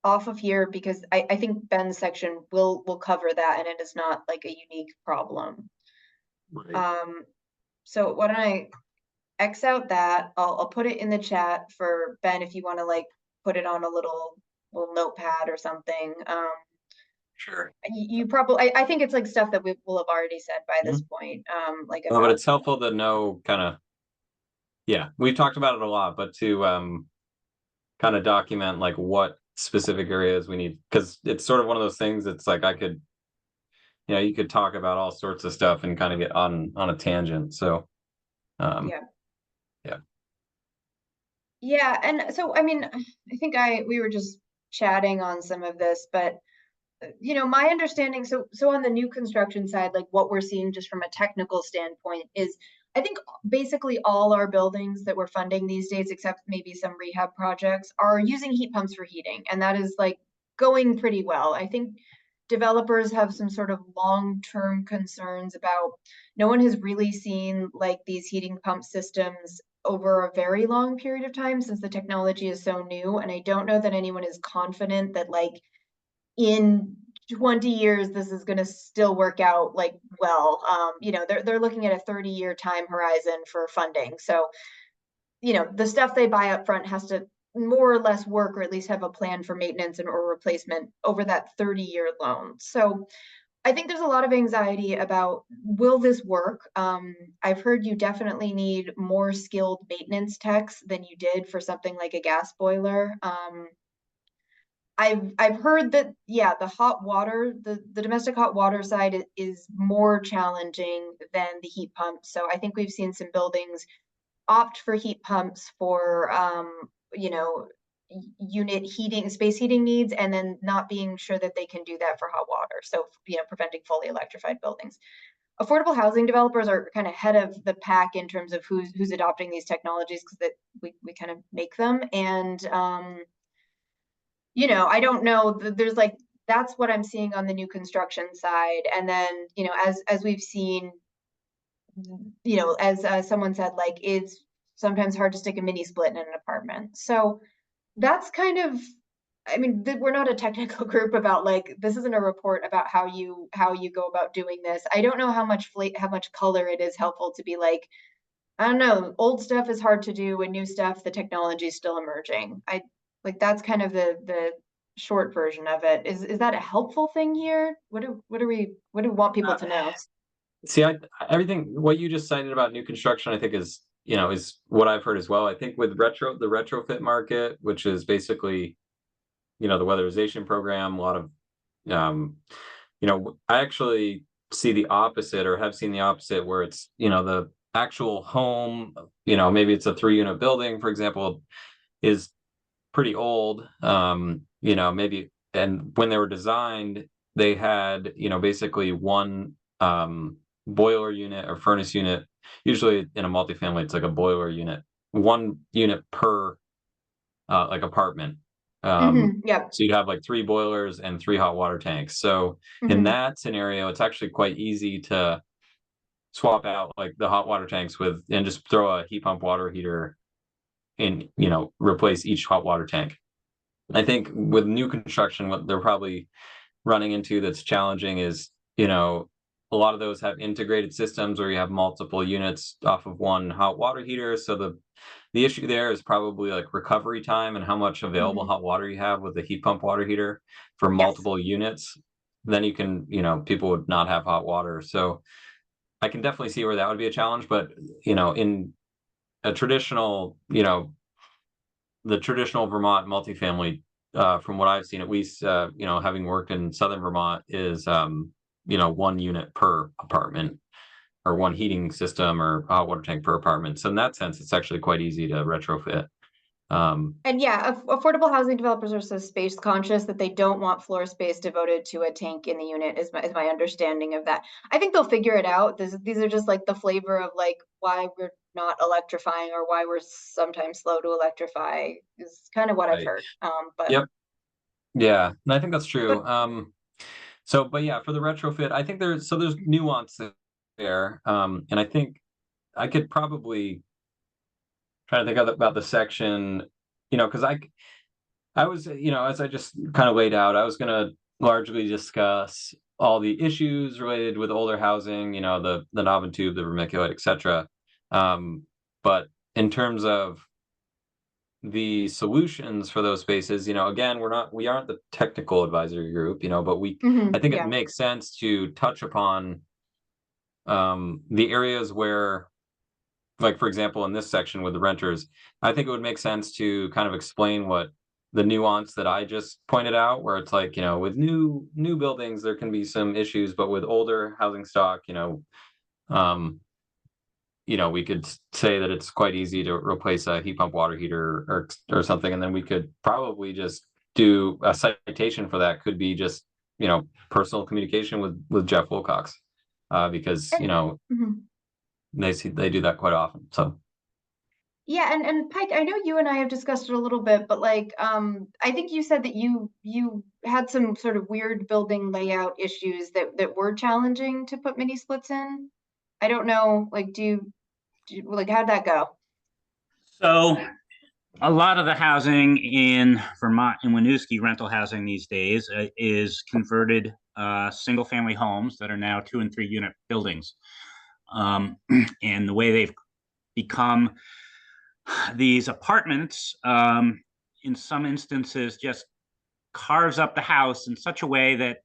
off of here because I think Ben's section will cover that and it is not like a unique problem. Right. So why don't I X out that? I'll put it in the chat for Ben if you want to like put it on a little notepad or something. Sure. You probably I think it's like stuff that we will have already said by this Mm-hmm. point. Like But about it's helpful to know kind of, yeah, we've talked about it a lot, but to kind of document like what specific areas we need, because it's sort of one of those things. It's like I could, you could talk about all sorts of stuff and kind of get on a tangent. So, yeah. yeah. Yeah, and so I mean, I think we were just chatting on some of this, but my understanding, so on the new construction side, like what we're seeing just from a technical standpoint is I think basically all our buildings that we're funding these days, except maybe some rehab projects, are using heat pumps for heating, and that is like going pretty well. I think developers have some sort of long-term concerns about no one has really seen like these heating pump systems over a very long period of time since the technology is so new, and I don't know that anyone is confident that like in 20 years this is going to still work out like well. They're looking at a 30-year time horizon for funding, so the stuff they buy up front has to more or less work or at least have a plan for maintenance and or replacement over that 30-year loan. So I think there's a lot of anxiety about will this work. I've heard you definitely need more skilled maintenance techs than you did for something like a gas boiler. I've heard that, yeah, the hot water, the domestic hot water side is more challenging than the heat pump. So I think we've seen some buildings opt for heat pumps for unit heating, space heating needs, and then not being sure that they can do that for hot water. So preventing fully electrified buildings. Affordable housing developers are kind of head of the pack in terms of who's adopting these technologies because that we kind of make them. And I don't know, there's like that's what I'm seeing on the new construction side. And then, as we've seen, as someone said, like it's sometimes hard to stick a mini split in an apartment. So that's kind of, I mean, we're not a technical group about like this isn't a report about how you go about doing this. I don't know how much color it is helpful to be like, I don't know, old stuff is hard to do and new stuff, the technology is still emerging. I like that's kind of the short version of it. Is that a helpful thing here? What do we want people to know? See, everything what you just cited about new construction, I think is what I've heard as well. I think with the retrofit market, which is basically, the weatherization program, a lot of, I actually see the opposite or have seen the opposite where it's, the actual home, maybe it's a 3-unit building, for example, is pretty old. Maybe, and when they were designed, they had, basically one boiler unit or furnace unit. Usually in a multifamily, it's like a boiler unit, 1 unit per like apartment. Yeah. So you'd have like 3 boilers and 3 hot water tanks. So in that scenario, it's actually quite easy to swap out like the hot water tanks and just throw a heat pump water heater in, replace each hot water tank. I think with new construction, what they're probably running into that's challenging is, a lot of those have integrated systems where you have multiple units off of one hot water heater. So the issue there is probably like recovery time and how much available hot water you have with the heat pump water heater for multiple units. Then you can, people would not have hot water. So I can definitely see where that would be a challenge. But, in a traditional, the traditional Vermont multifamily, from what I've seen, at least, having worked in Southern Vermont, is 1 unit per apartment or 1 heating system or hot water tank per apartment. So in that sense, it's actually quite easy to retrofit. And yeah, affordable housing developers are so space conscious that they don't want floor space devoted to a tank in the unit is my understanding of that. I think they'll figure it out. These are just like the flavor of like why we're not electrifying or why we're sometimes slow to electrify is kind of what I've Right. heard. But Yep. Yeah, and I think that's true. But- So, but yeah, for the retrofit, I think there's nuance there. And I think I could probably try to think about the section, because I was, as I just kind of laid out, I was going to largely discuss all the issues related with older housing, the knob and tube, the vermiculite, etc. But in terms of the solutions for those spaces, again, we aren't the technical advisory group, but I think it yeah. makes sense to touch upon the areas where, like, for example, in this section with the renters, I think it would make sense to kind of explain what the nuance that I just pointed out, where it's like, with new buildings, there can be some issues, but with older housing stock, um, we could say that it's quite easy to replace a heat pump water heater or something, and then we could probably just do a citation for that. Could be just personal communication with Jeff Wilcox, because Mhm. they do that quite often. So Yeah, and Pike, I know you and I have discussed it a little bit, but like, I think you said that you had some sort of weird building layout issues that were challenging to put mini splits in. I don't know, like, like, how'd that go? So a lot of the housing in Vermont and Winooski rental housing these days is converted single family homes that are now 2 and 3 unit buildings. And the way they've become these apartments, in some instances, just carves up the house in such a way that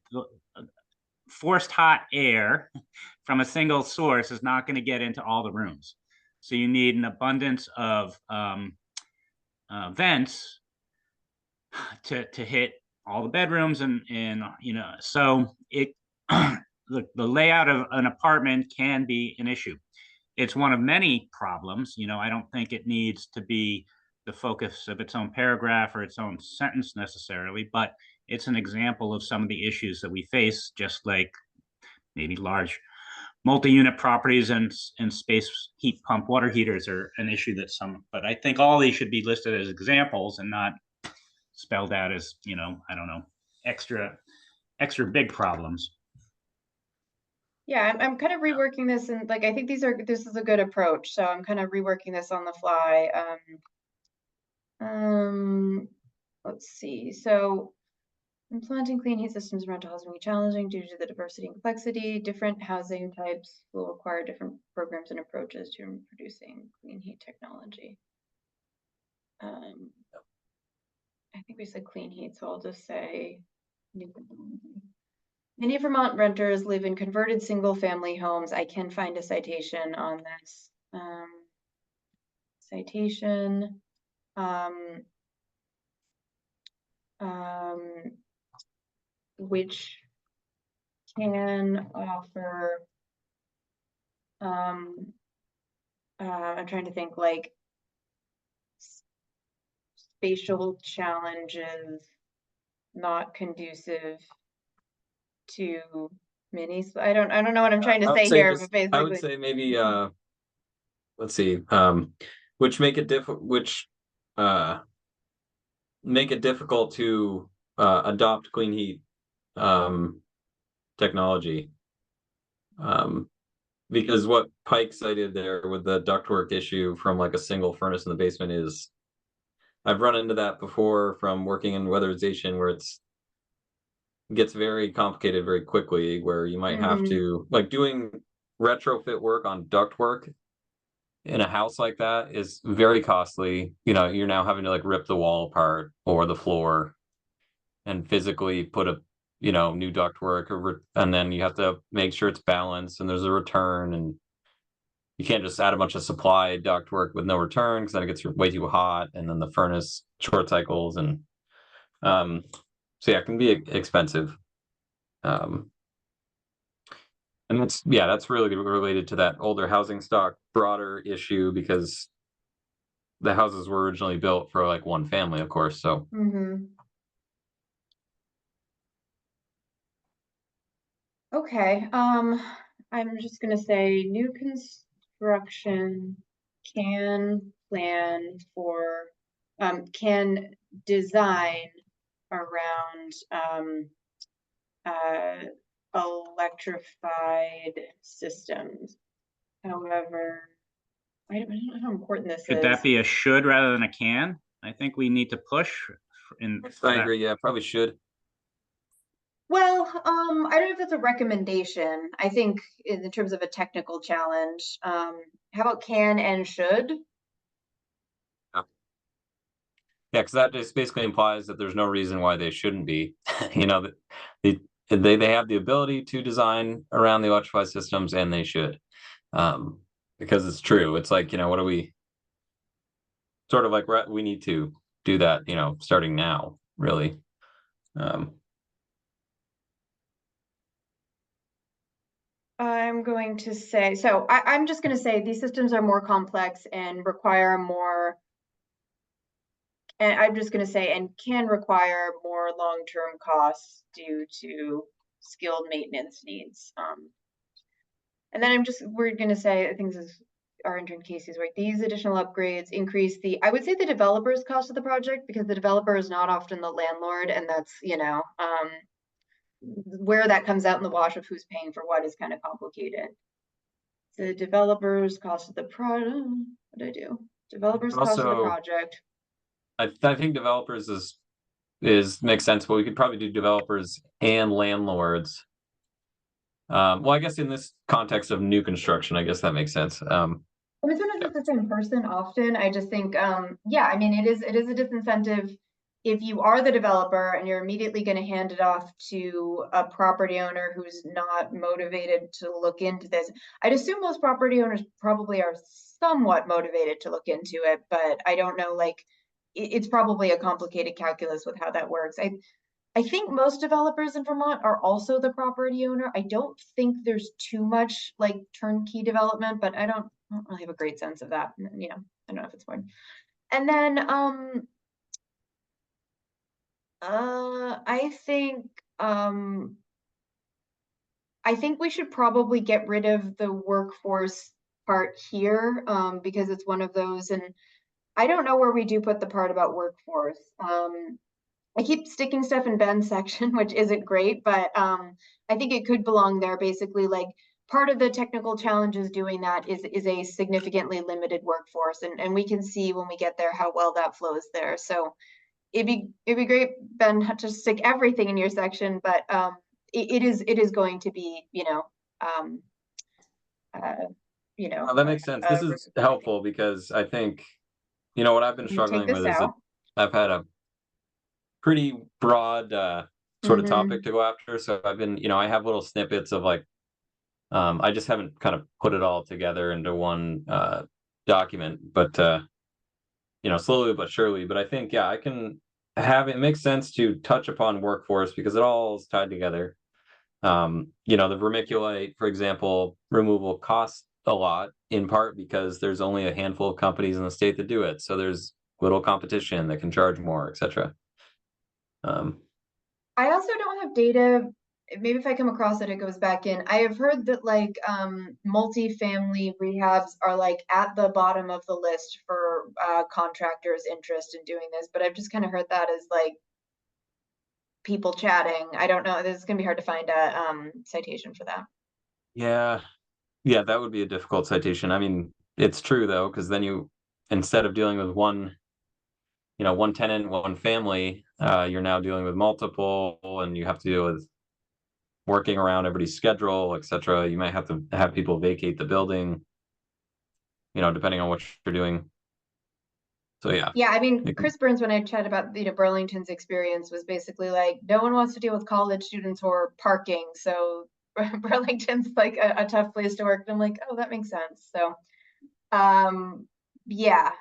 forced hot air from a single source is not going to get into all the rooms. So you need an abundance of vents to hit all the bedrooms and so it the layout of an apartment can be an issue. It's one of many problems. I don't think it needs to be the focus of its own paragraph or its own sentence necessarily, but it's an example of some of the issues that we face, just like maybe large multi-unit properties and space heat pump water heaters are an issue that but I think all these should be listed as examples and not spelled out as, I don't know, extra big problems. Yeah, I'm kind of reworking this, and like, I think this is a good approach. So I'm kind of reworking this on the fly. Let's see. So implanting clean heat systems in rental housing will be challenging due to the diversity and complexity. Different housing types will require different programs and approaches to producing clean heat technology. I think we said clean heat, so I'll just say new technology. Many Vermont renters live in converted single-family homes. I can find a citation on this. Citation. Which can offer, I'm trying to think, like, spatial challenges not conducive to minis. I don't know what I'm trying to say here, but I would basically, say maybe let's see, which make it make it difficult to adopt clean heat technology. Because what Pike cited there with the ductwork issue from like a single furnace in the basement is, I've run into that before from working in weatherization, where gets very complicated very quickly, where you might have to, like, doing retrofit work on ductwork in a house like that is very costly. You're now having to like rip the wall apart or the floor and physically put a new ductwork, and then you have to make sure it's balanced and there's a return, and you can't just add a bunch of supply ductwork with no return, because then it gets way too hot and then the furnace short cycles, and so yeah, it can be expensive. And that's really related to that older housing stock broader issue, because the houses were originally built for like one family, of course. So Okay, I'm just gonna say new construction can plan for, can design around, electrified systems. However, I don't know how important this Could is. that be a should rather than a can? I think we need to push in I that. agree. Yeah, probably should. Well, I don't know if that's a recommendation. I think in terms of a technical challenge, how about can and should? Yeah, because that just basically implies that there's no reason why they shouldn't be. You know, that they have the ability to design around the electrified systems, and they should, because it's true. It's like, you know, what do we sort of like we need to do that, you know, starting now, really. I'm going to say, so I'm just going to say these systems are more complex and require more, and I'm just going to say, and can require more long-term costs due to skilled maintenance needs. And then we're going to say, I think this is our intern Casey's right. These additional upgrades increase I would say the developer's cost of the project, because the developer is not often the landlord, and that's, you know, where that comes out in the wash of who's paying for what is kind of complicated. The developer's cost of the product. What did I do? Developer's cost of the Also, project. I think developers is makes sense, but we could probably do developers and landlords. Well, I guess in this context of new construction, I guess that makes sense. I mean, sometimes it's the same person often. I just think, yeah, I mean, it is a disincentive if you are the developer and you're immediately going to hand it off to a property owner who's not motivated to look into this. I'd assume most property owners probably are somewhat motivated to look into it, but I don't know, like, it's probably a complicated calculus with how that works. I think most developers in Vermont are also the property owner. I don't think there's too much like turnkey development, but I don't really have a great sense of that. You know, I don't know if it's more. And then I think we should probably get rid of the workforce part here, because it's one of those, and I don't know where we do put the part about workforce. I keep sticking stuff in Ben's section, which isn't great, but I think it could belong there. Basically, like, part of the technical challenges doing that is a significantly limited workforce, and we can see when we get there how well that flows there. So it'd be great, Ben, not to stick everything in your section, but it is going to be, um, Well, that makes sense. This is helpful because I think, you know, what I've been take struggling this with is that out. I've had a pretty broad sort of topic to go after. So I've been, you know, I have little snippets of like, I just haven't kind of put it all together into one document, but you know, slowly but surely. But I think, yeah, I can have it makes sense to touch upon workforce because it all is tied together. You know, the vermiculite, for example, removal costs a lot in part because there's only a handful of companies in the state that do it. So there's little competition that can charge more, etc. I also don't have data. Maybe if I come across it, it goes back in. I have heard that like multifamily rehabs are like at the bottom of the list for contractors' interest in doing this, but I've just kind of heard that as like people chatting. I don't know. This is gonna be hard to find a citation for that. Yeah, yeah, that would be a difficult citation. I mean, it's true though, because then you, instead of dealing with one, you know, one tenant, one family, you're now dealing with multiple, and you have to deal with working around everybody's schedule, etc. You might have to have people vacate the building, you know, depending on what you're doing. So yeah. Yeah, I mean, Chris Burns, when I chat about, Burlington's experience, was basically like, no one wants to deal with college students or parking, so Burlington's like a tough place to work. And I'm like, oh, that makes sense. So, yeah,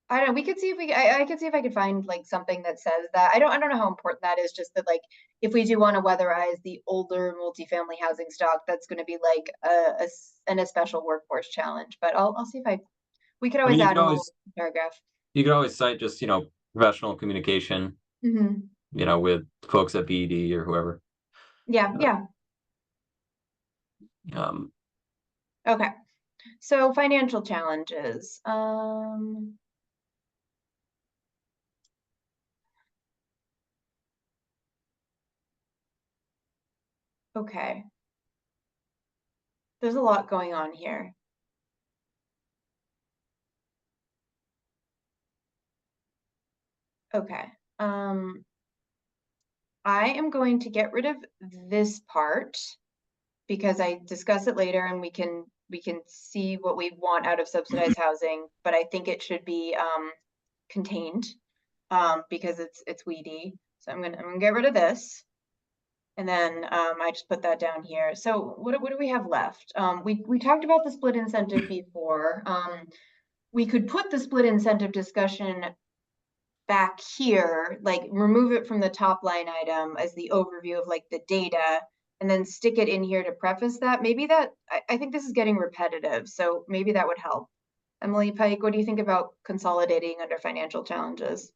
I don't know. We could see if I could see if I could find like something that says that. I don't know how important that is. Just that, like, if we do want to weatherize the older multifamily housing stock, that's going to be like a special workforce challenge. But I'll see if I We could I always mean, add a whole paragraph. you could always cite just, professional communication, Mhm. with folks at BED or whoever. Yeah, yeah. Um, Okay. So financial challenges. Okay. There's a lot going on here. Okay. I am going to get rid of this part because I discuss it later and we can see what we want out of subsidized housing, but I think it should be contained because it's weedy. So I'm gonna get rid of this. And then I just put that down here. So what do we have left? We talked about the split incentive before. We could put the split incentive discussion back here, like remove it from the top line item as the overview of like the data, and then stick it in here to preface that. Maybe that, I think this is getting repetitive, so maybe that would help. Emily Pike, what do you think about consolidating under financial challenges?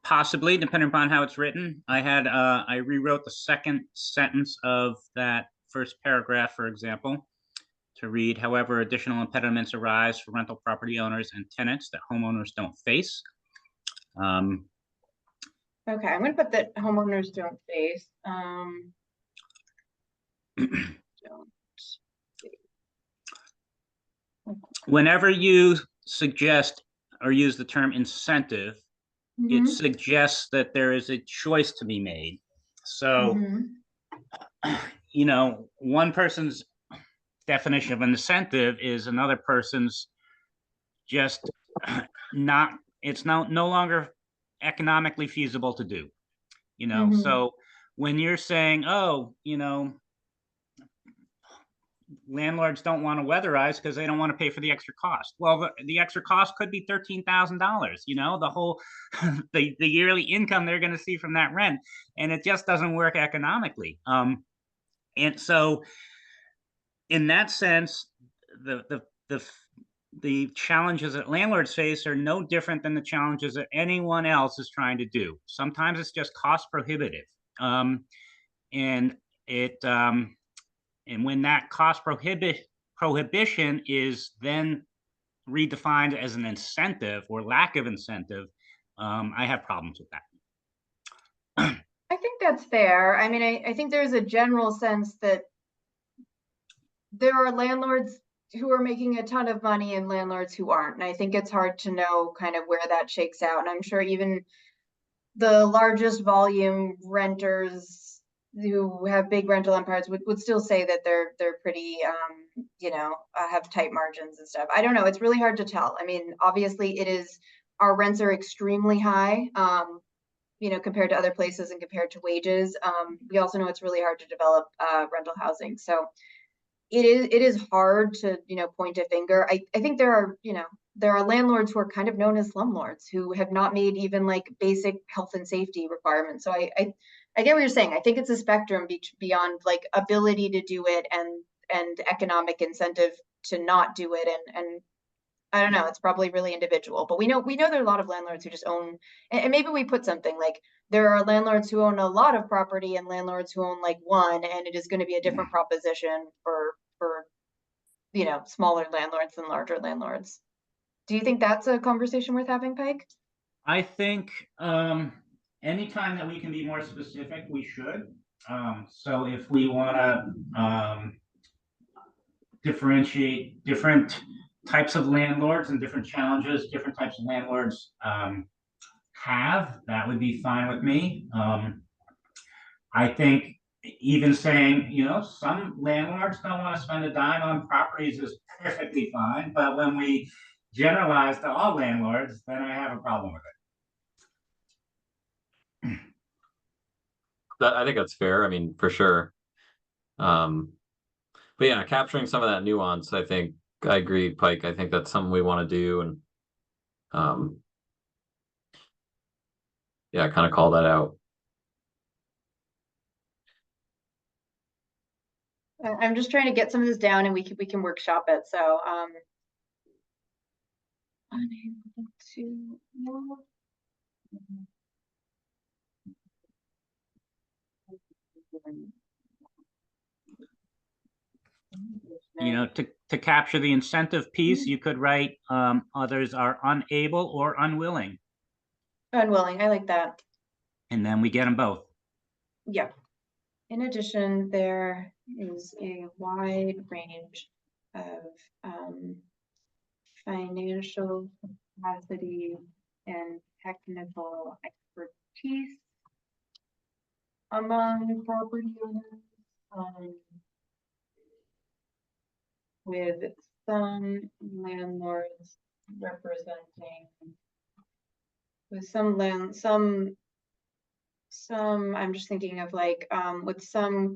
Possibly, depending upon how it's written. I rewrote the second sentence of that first paragraph, for example, to read, however, additional impediments arise for rental property owners and tenants that homeowners don't face. Okay, I'm gonna put that homeowners don't face. Don't. Whenever you suggest or use the term incentive, it suggests that there is a choice to be made. So, one person's definition of an incentive is another person's just not, it's no longer economically feasible to do, So when you're saying, oh, landlords don't want to weatherize because they don't want to pay for the extra cost. Well, the extra cost could be $13,000, the whole, the yearly income they're going to see from that rent. And it just doesn't work economically. And so in that sense, the challenges that landlords face are no different than the challenges that anyone else is trying to do. Sometimes it's just cost prohibitive. And when that cost prohibition is then redefined as an incentive or lack of incentive, I have problems with that. I think that's fair. I mean, I think there's a general sense that there are landlords who are making a ton of money and landlords who aren't. And I think it's hard to know kind of where that shakes out. And I'm sure even the largest volume renters who have big rental empires would still say that they're pretty have tight margins and stuff. I don't know. It's really hard to tell. I mean, obviously it is, our rents are extremely high, compared to other places and compared to wages. We also know it's really hard to develop rental housing. So it is hard to, point a finger. I think there are landlords who are kind of known as slumlords who have not made even like basic health and safety requirements. So I get what you're saying. I think it's a spectrum beyond like ability to do it and economic incentive to not do it. And I don't know, it's probably really individual, but we know there are a lot of landlords who just own, and maybe we put something like there are landlords who own a lot of property and landlords who own like one, and it is going to be a different proposition for smaller landlords than larger landlords. Do you think that's a conversation worth having, Pike? I think anytime that we can be more specific, we should. So if we want to differentiate different types of landlords and different challenges different types of landlords have, that would be fine with me. I think even saying, some landlords don't want to spend a dime on properties is perfectly fine. But when we generalize to all landlords, then I have a problem with it. I think that's fair. I mean, for sure. But yeah, capturing some of that nuance, I think I agree, Pike. I think that's something we want to do, and kind of call that out. I'm just trying to get some of this down and we can workshop it. So, unable to. To capture the incentive piece, you could write others are unable or unwilling, Unwilling, I like that. and then we get them both. Yeah. In addition, there is a wide range of financial capacity and technical expertise among property owners, with some landlords representing, with some I'm just thinking of like with some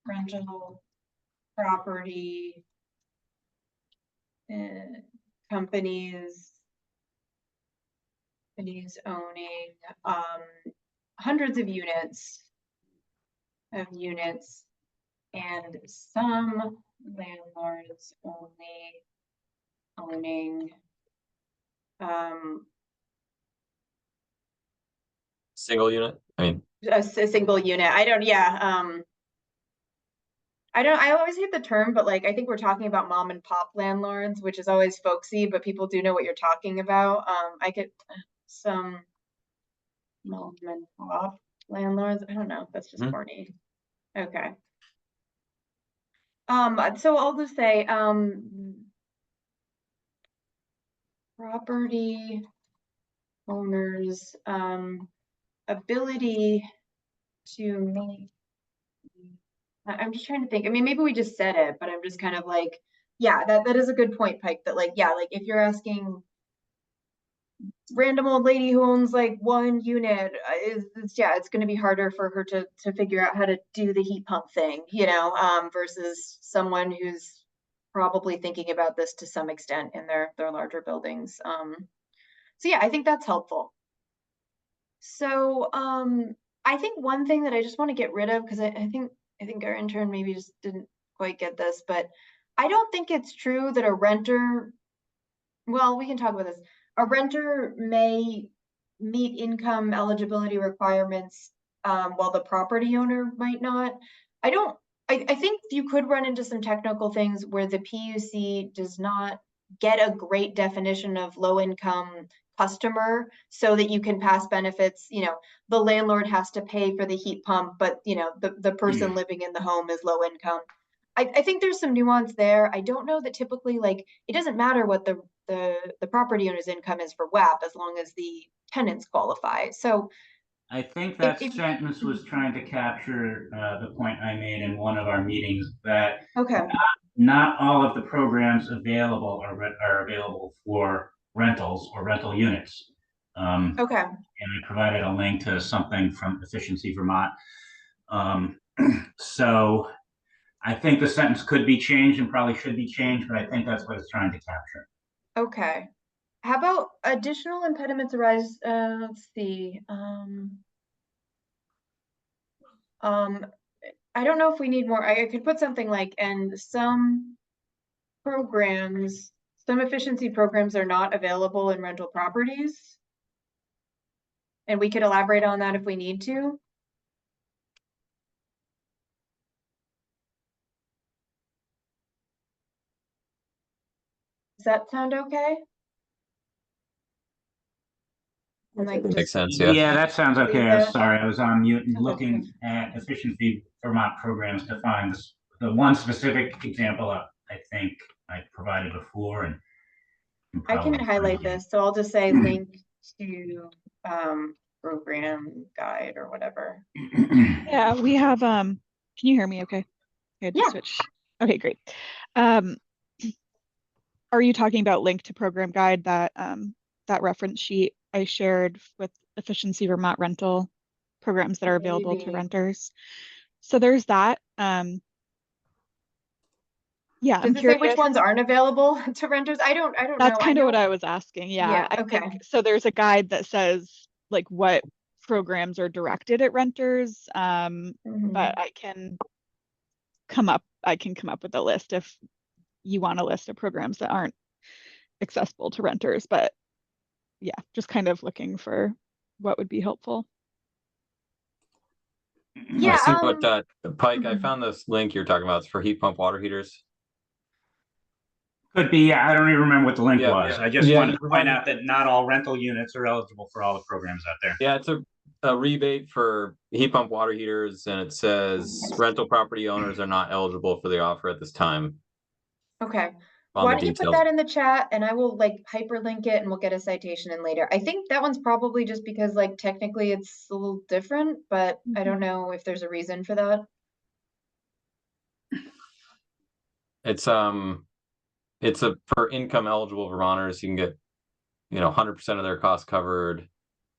rental property companies owning hundreds of units and some landlords only owning Single unit? I mean, a single unit. I always hate the term, but like I think we're talking about mom and pop landlords, which is always folksy, but people do know what you're talking about. I get some mom and pop landlords. I don't know. That's just corny. Okay. So I'll just say property owners ability to make. I'm just trying to think. I mean, maybe we just said it, but I'm just kind of like, yeah, that is a good point, Pike. That like, yeah, like if you're asking random old lady who owns like one unit, it's going to be harder for her to figure out how to do the heat pump thing, versus someone who's probably thinking about this to some extent in their larger buildings. So yeah, I think that's helpful. So I think one thing that I just want to get rid of, because I think our intern maybe just didn't quite get this, but I don't think it's true that a renter, well, we can talk about this. A renter may meet income eligibility requirements while the property owner might not. I think you could run into some technical things where the PUC does not get a great definition of low income customer so that you can pass benefits. The landlord has to pay for the heat pump, but the person living in the home is low income. I think there's some nuance there. I don't know that typically, like, it doesn't matter what the property owner's income is for WAP as long as the tenants qualify. So I think that sentence was trying to capture the point I made in one of our meetings that okay, not all of the programs available are available for rentals or rental units. okay, And I provided a link to something from Efficiency Vermont. So I think the sentence could be changed and probably should be changed, but I think that's what it's trying to capture. okay. How about additional impediments arise? Let's see. I don't know if we need more. I could put something like, and some efficiency programs are not available in rental properties. And we could elaborate on that if we need to. Does that sound okay? like, makes sense. Yeah. Yeah, that sounds okay. Sorry, I was on mute and looking at Efficiency Vermont programs to find the one specific example I think I provided before. And I can highlight this. So I'll just say link to program guide or whatever. Yeah, we have, can you hear me okay? I had to switch. Okay, great. Are you talking about link to program guide, that reference sheet I shared with Efficiency Vermont rental programs that are available to renters? So there's that. Yeah, Does it say which ones aren't available to renters? I don't know. That's kind of what I was asking. Yeah, I think so. There's a guide that says like what programs are directed at renters. Mhm. But I can come up with a list if you want a list of programs that aren't accessible to renters. But yeah, just kind of looking for what would be helpful. Yeah, I see what that Pike. I mhm. found this link you're talking about. It's for heat pump water heaters. Could be, yeah, I don't even remember what the link Yeah, was. yeah. I just Yeah, wanted you to point run- out that not all rental units are eligible for all the programs out there. Yeah, it's a rebate for heat pump water heaters, and it says rental property owners are not eligible for the offer at this time. Okay. On Why the don't you put details. that in the chat and I will like hyperlink it and we'll get a citation in later. I think that one's probably just because like technically it's a little different, but I don't know if there's a reason for that. It's a for income eligible Vermonters, you can get 100% of their costs covered,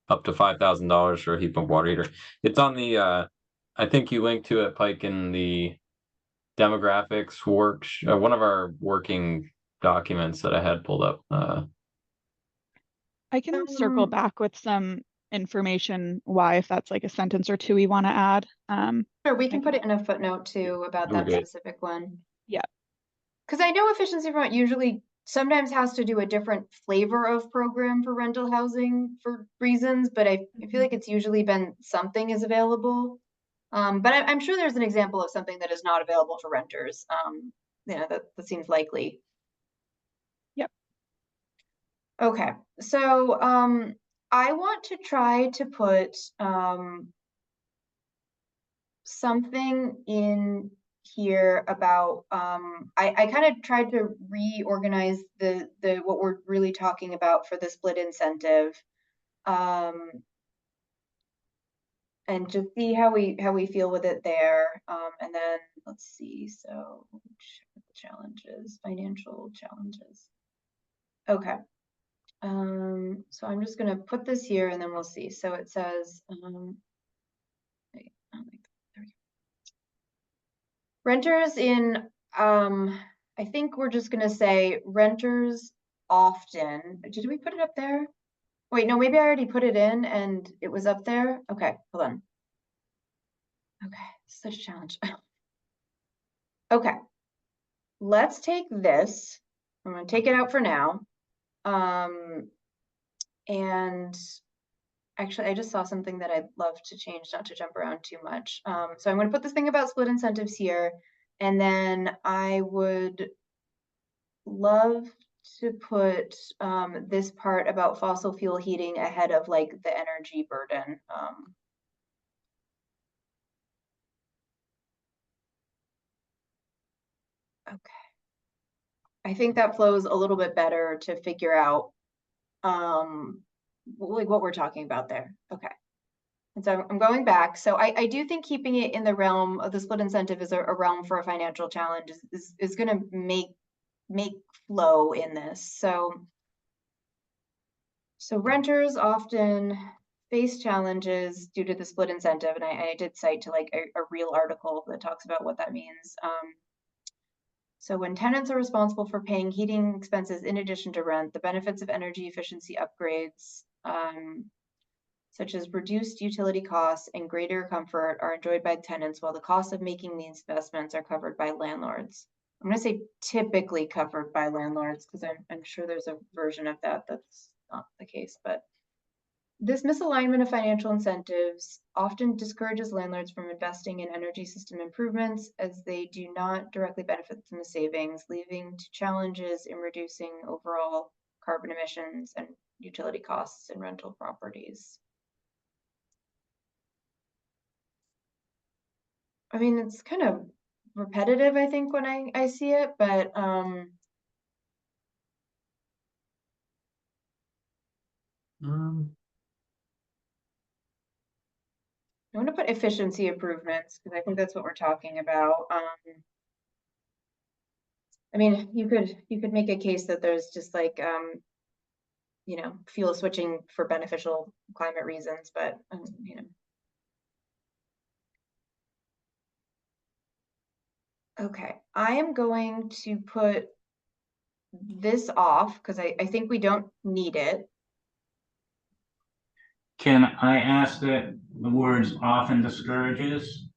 up to $5,000 for a heat pump water heater. It's on the I think you linked to it, Pike, in the demographics one of our working documents that I had pulled up. I can circle back with some information why, if that's like a sentence or two we want to add. Sure, we I can put it in a footnote too about That'd that be great. specific one. Yeah. Because I know Efficiency Vermont usually sometimes has to do a different flavor of program for rental housing for reasons, but I feel like it's usually been something is available. But I'm sure there's an example of something that is not available for renters. That seems likely. Yep. Okay, so I want to try to put something in here about I kind of tried to reorganize the what we're really talking about for the split incentive, and just see how we feel with it there. And then let's see, so challenges, financial challenges. Okay. So I'm just gonna put this here and then we'll see. So it says wait, oh, there we go. Renters in I think we're just gonna say renters often. Did we put it up there? Wait, no, maybe I already put it in and it was up there. Okay, hold on. Okay, such a challenge. Okay, let's take this. I'm gonna take it out for now. And actually, I just saw something that I'd love to change, not to jump around too much. So I'm going to put this thing about split incentives here, and then I would love to put this part about fossil fuel heating ahead of like the energy burden. Okay. I think that flows a little bit better to figure out like what we're talking about there. Okay. And so I'm going back. So I do think keeping it in the realm of the split incentive is a realm for a financial challenge is going to make flow in this. So renters often face challenges due to the split incentive, and I did cite to like a real article that talks about what that means. So when tenants are responsible for paying heating expenses in addition to rent, the benefits of energy efficiency upgrades, such as reduced utility costs and greater comfort, are enjoyed by tenants, while the costs of making these investments are covered by landlords. I'm going to say typically covered by landlords because I'm sure there's a version of that that's not the case. But this misalignment of financial incentives often discourages landlords from investing in energy system improvements, as they do not directly benefit from the savings, leading to challenges in reducing overall carbon emissions and utility costs in rental properties. I mean, it's kind of repetitive, I think, when I see it, but I want to put efficiency improvements because I think that's what we're talking about. I mean, you could make a case that there's just like fuel switching for beneficial climate reasons, but Okay, I am going to put this off because I think we don't need it. Can I ask that the words often discourages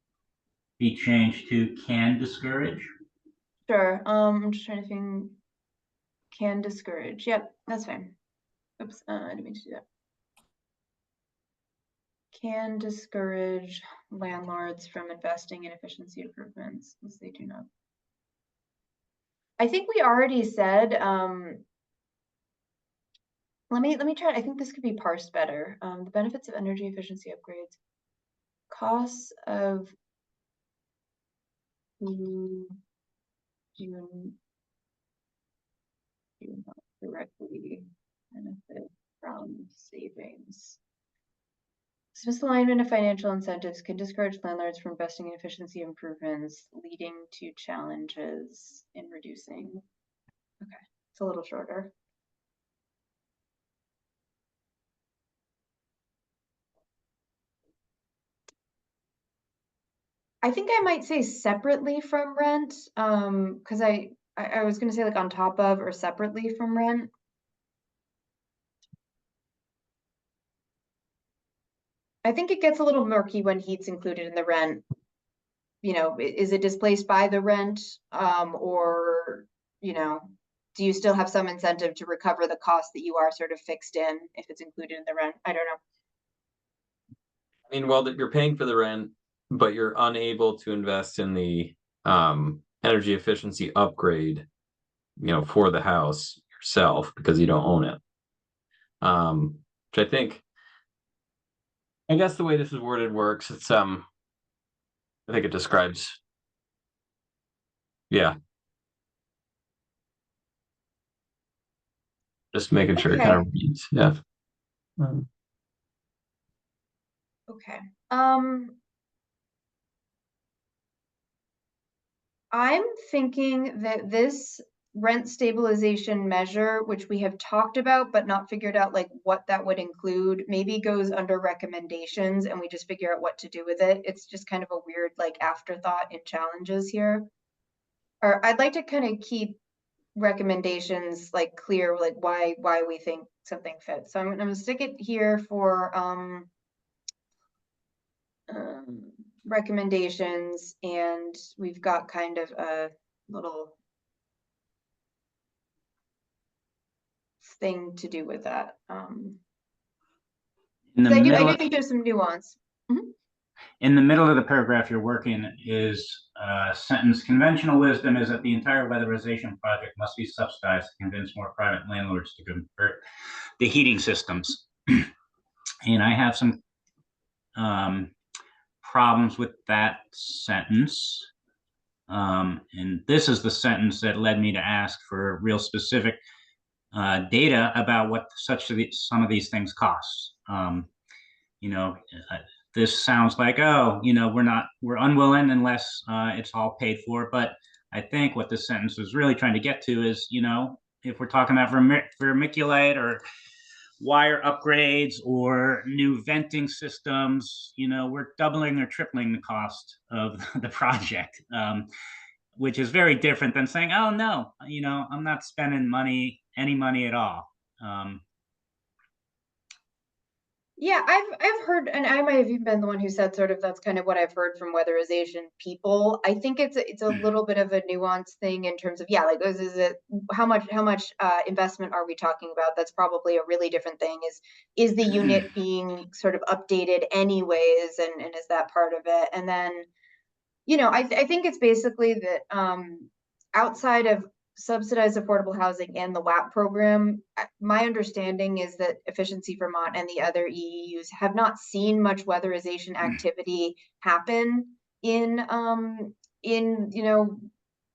be changed to can discourage? Sure. I'm just trying to think. Can discourage. Yep, that's fine. Oops, I didn't mean to do that. Can discourage landlords from investing in efficiency improvements as they do not. I think we already said, let me try. I think this could be parsed better. The benefits of energy efficiency upgrades, costs of who do not directly benefit from savings. This misalignment of financial incentives can discourage landlords from investing in efficiency improvements, leading to challenges in reducing. Okay, it's a little shorter. I think I might say separately from rent, because I was going to say like on top of or separately from rent. I think it gets a little murky when heat's included in the rent. You know, is it displaced by the rent, or, you know, do you still have some incentive to recover the cost that you are sort of fixed in if it's included in the rent? I don't know. I mean, well, that you're paying for the rent, but you're unable to invest in the energy efficiency upgrade, you know, for the house yourself because you don't own it. Which I think, I guess the way this is worded works. It's I think it describes, yeah. Just making sure it kind of reads, yeah. Okay. I'm thinking that this rent stabilization measure, which we have talked about but not figured out like what that would include, maybe goes under recommendations and we just figure out what to do with it. It's just kind of a weird like afterthought in challenges here. Or I'd like to kind of keep recommendations like clear, like why we think something fits. So I'm gonna stick it here for recommendations, and we've got kind of a little thing to do with that. In the I do middle, think there's some nuance. in the middle of the paragraph you're working is sentence, conventional wisdom is that the entire weatherization project must be subsidized to convince more private landlords to convert the heating systems. And I have some problems with that sentence. And this is the sentence that led me to ask for real specific data about what some of these things cost. You know, this sounds like, oh, you know, we're unwilling unless it's all paid for. But I think what this sentence was really trying to get to is, you know, if we're talking about vermiculite or wire upgrades or new venting systems, you know, we're doubling or tripling the cost of the project, which is very different than saying, oh, no, you know, I'm not spending any money at all. Yeah, I've heard, and I might have even been the one who said sort of that's kind of what I've heard from weatherization people. I think it's a little bit of a nuanced thing in terms of, yeah, like is it how much investment are we talking about? That's probably a really different thing. Is the unit being sort of updated anyways, and is that part of it? And then, you know, I think it's basically that outside of subsidized affordable housing and the WAP program, my understanding is that Efficiency Vermont and the other EEUs have not seen much weatherization activity happen in you know,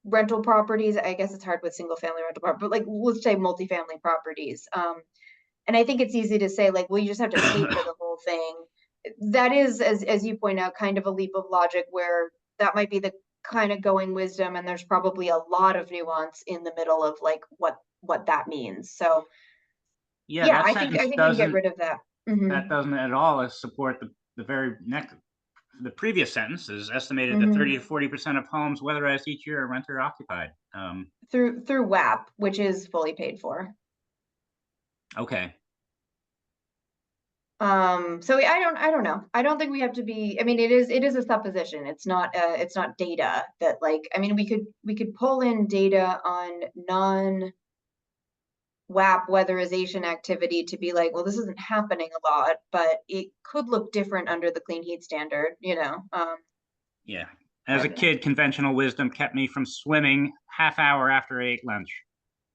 rental properties. I guess it's hard with single family rental property, but like let's say multifamily properties. And I think it's easy to say like, well, you just have to pay for the whole thing. That is, as you point out, kind of a leap of logic where that might be the kind of going wisdom, and there's probably a lot of nuance in the middle of like what that means. So yeah, I think we can get rid of that. That doesn't at all support the very next. The previous sentence is estimated that 30 to 40% of homes weatherized each year are renter occupied. Through WAP, which is fully paid for. Okay. So I don't know. I don't think we have to be, I mean, it is a supposition. It's not data that like, I mean, we could pull in data on non-WAP weatherization activity to be like, well, this isn't happening a lot, but it could look different under the clean heat standard, you know? Yeah. As a kid, conventional wisdom kept me from swimming half hour after I ate lunch.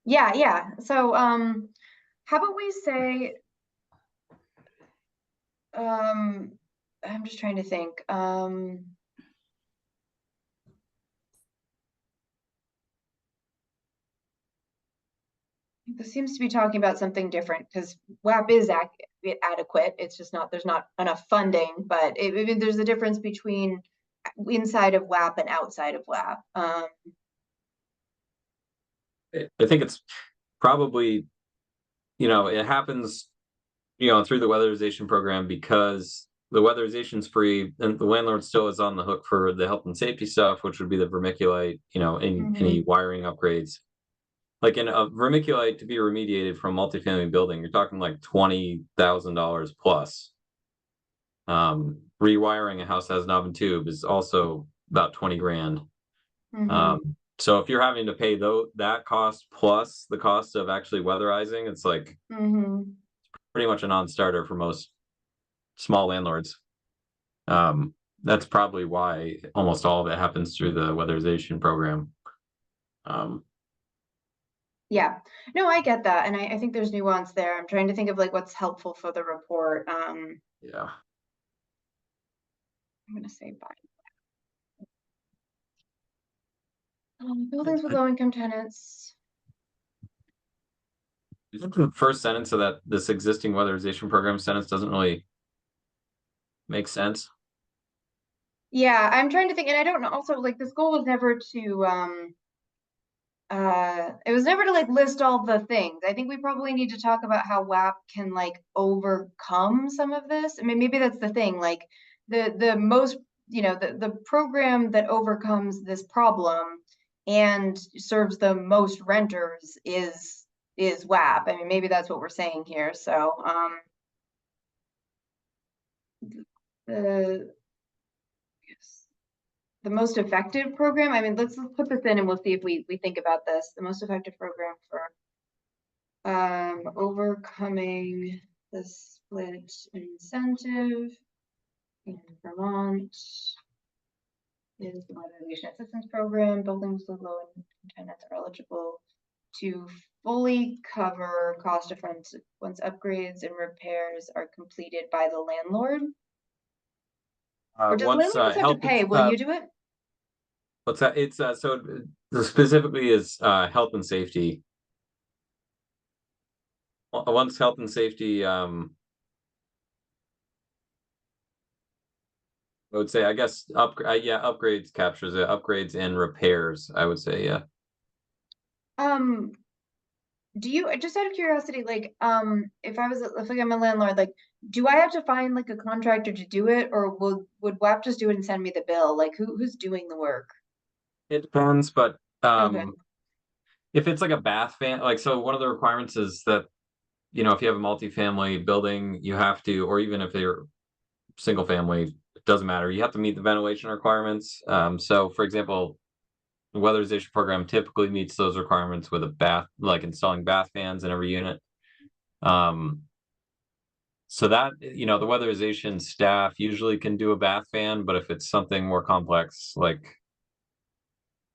Yeah, yeah. So, how about we say, I'm just trying to think. This seems to be talking about something different because WAP is adequate. It's just not, there's not enough funding, but there's a difference between inside of WAP and outside of WAP. I think it's probably, it happens, through the weatherization program because the weatherization's free and the landlord still is on the hook for the health and safety stuff, which would be the vermiculite, any wiring upgrades. Like in a vermiculite to be remediated from a multifamily building, you're talking like $20,000 plus. Rewiring a house that has an oven tube is also about 20 grand. So if you're having to pay that cost plus the cost of actually weatherizing, it's like pretty much a non-starter for most small landlords. That's probably why almost all of it happens through the weatherization program. Yeah, no, I get that. And I think there's nuance there. I'm trying to think of like what's helpful for the report. Yeah. I'm gonna say bye. Buildings with low income tenants. The first sentence of this existing weatherization program sentence doesn't really make sense. Yeah, I'm trying to think, and I don't know. Also, like this goal was never to it was never to like list all the things. I think we probably need to talk about how WAP can like overcome some of this. I mean, maybe that's the thing. Like the most, the program that overcomes this problem and serves the most renters is WAP. I mean, maybe that's what we're saying here. So the most effective program, I mean, let's put this in and we'll see if we think about this. The most effective program for overcoming the split incentive in Vermont is the Modernization Assistance Program. Buildings with low income tenants are eligible to fully cover cost of rent once upgrades and repairs are completed by the landlord. Or does landlords have to pay? Will you do it? What's that? It's so specifically is health and safety. Once health and safety, I would say, I guess upgrades captures it. Upgrades and repairs, I would say, yeah. Do you, just out of curiosity, like, if like I'm a landlord, like, do I have to find like a contractor to do it, or would WAP just do it and send me the bill? Like, who's doing the work? It depends, but Okay. if it's like a bath fan, like, so one of the requirements is that, if you have a multifamily building, you have to, or even if you're single family, it doesn't matter. You have to meet the ventilation requirements. So for example, the weatherization program typically meets those requirements with a bath, like installing bath fans in every unit. So that, the weatherization staff usually can do a bath fan, but if it's something more complex, like,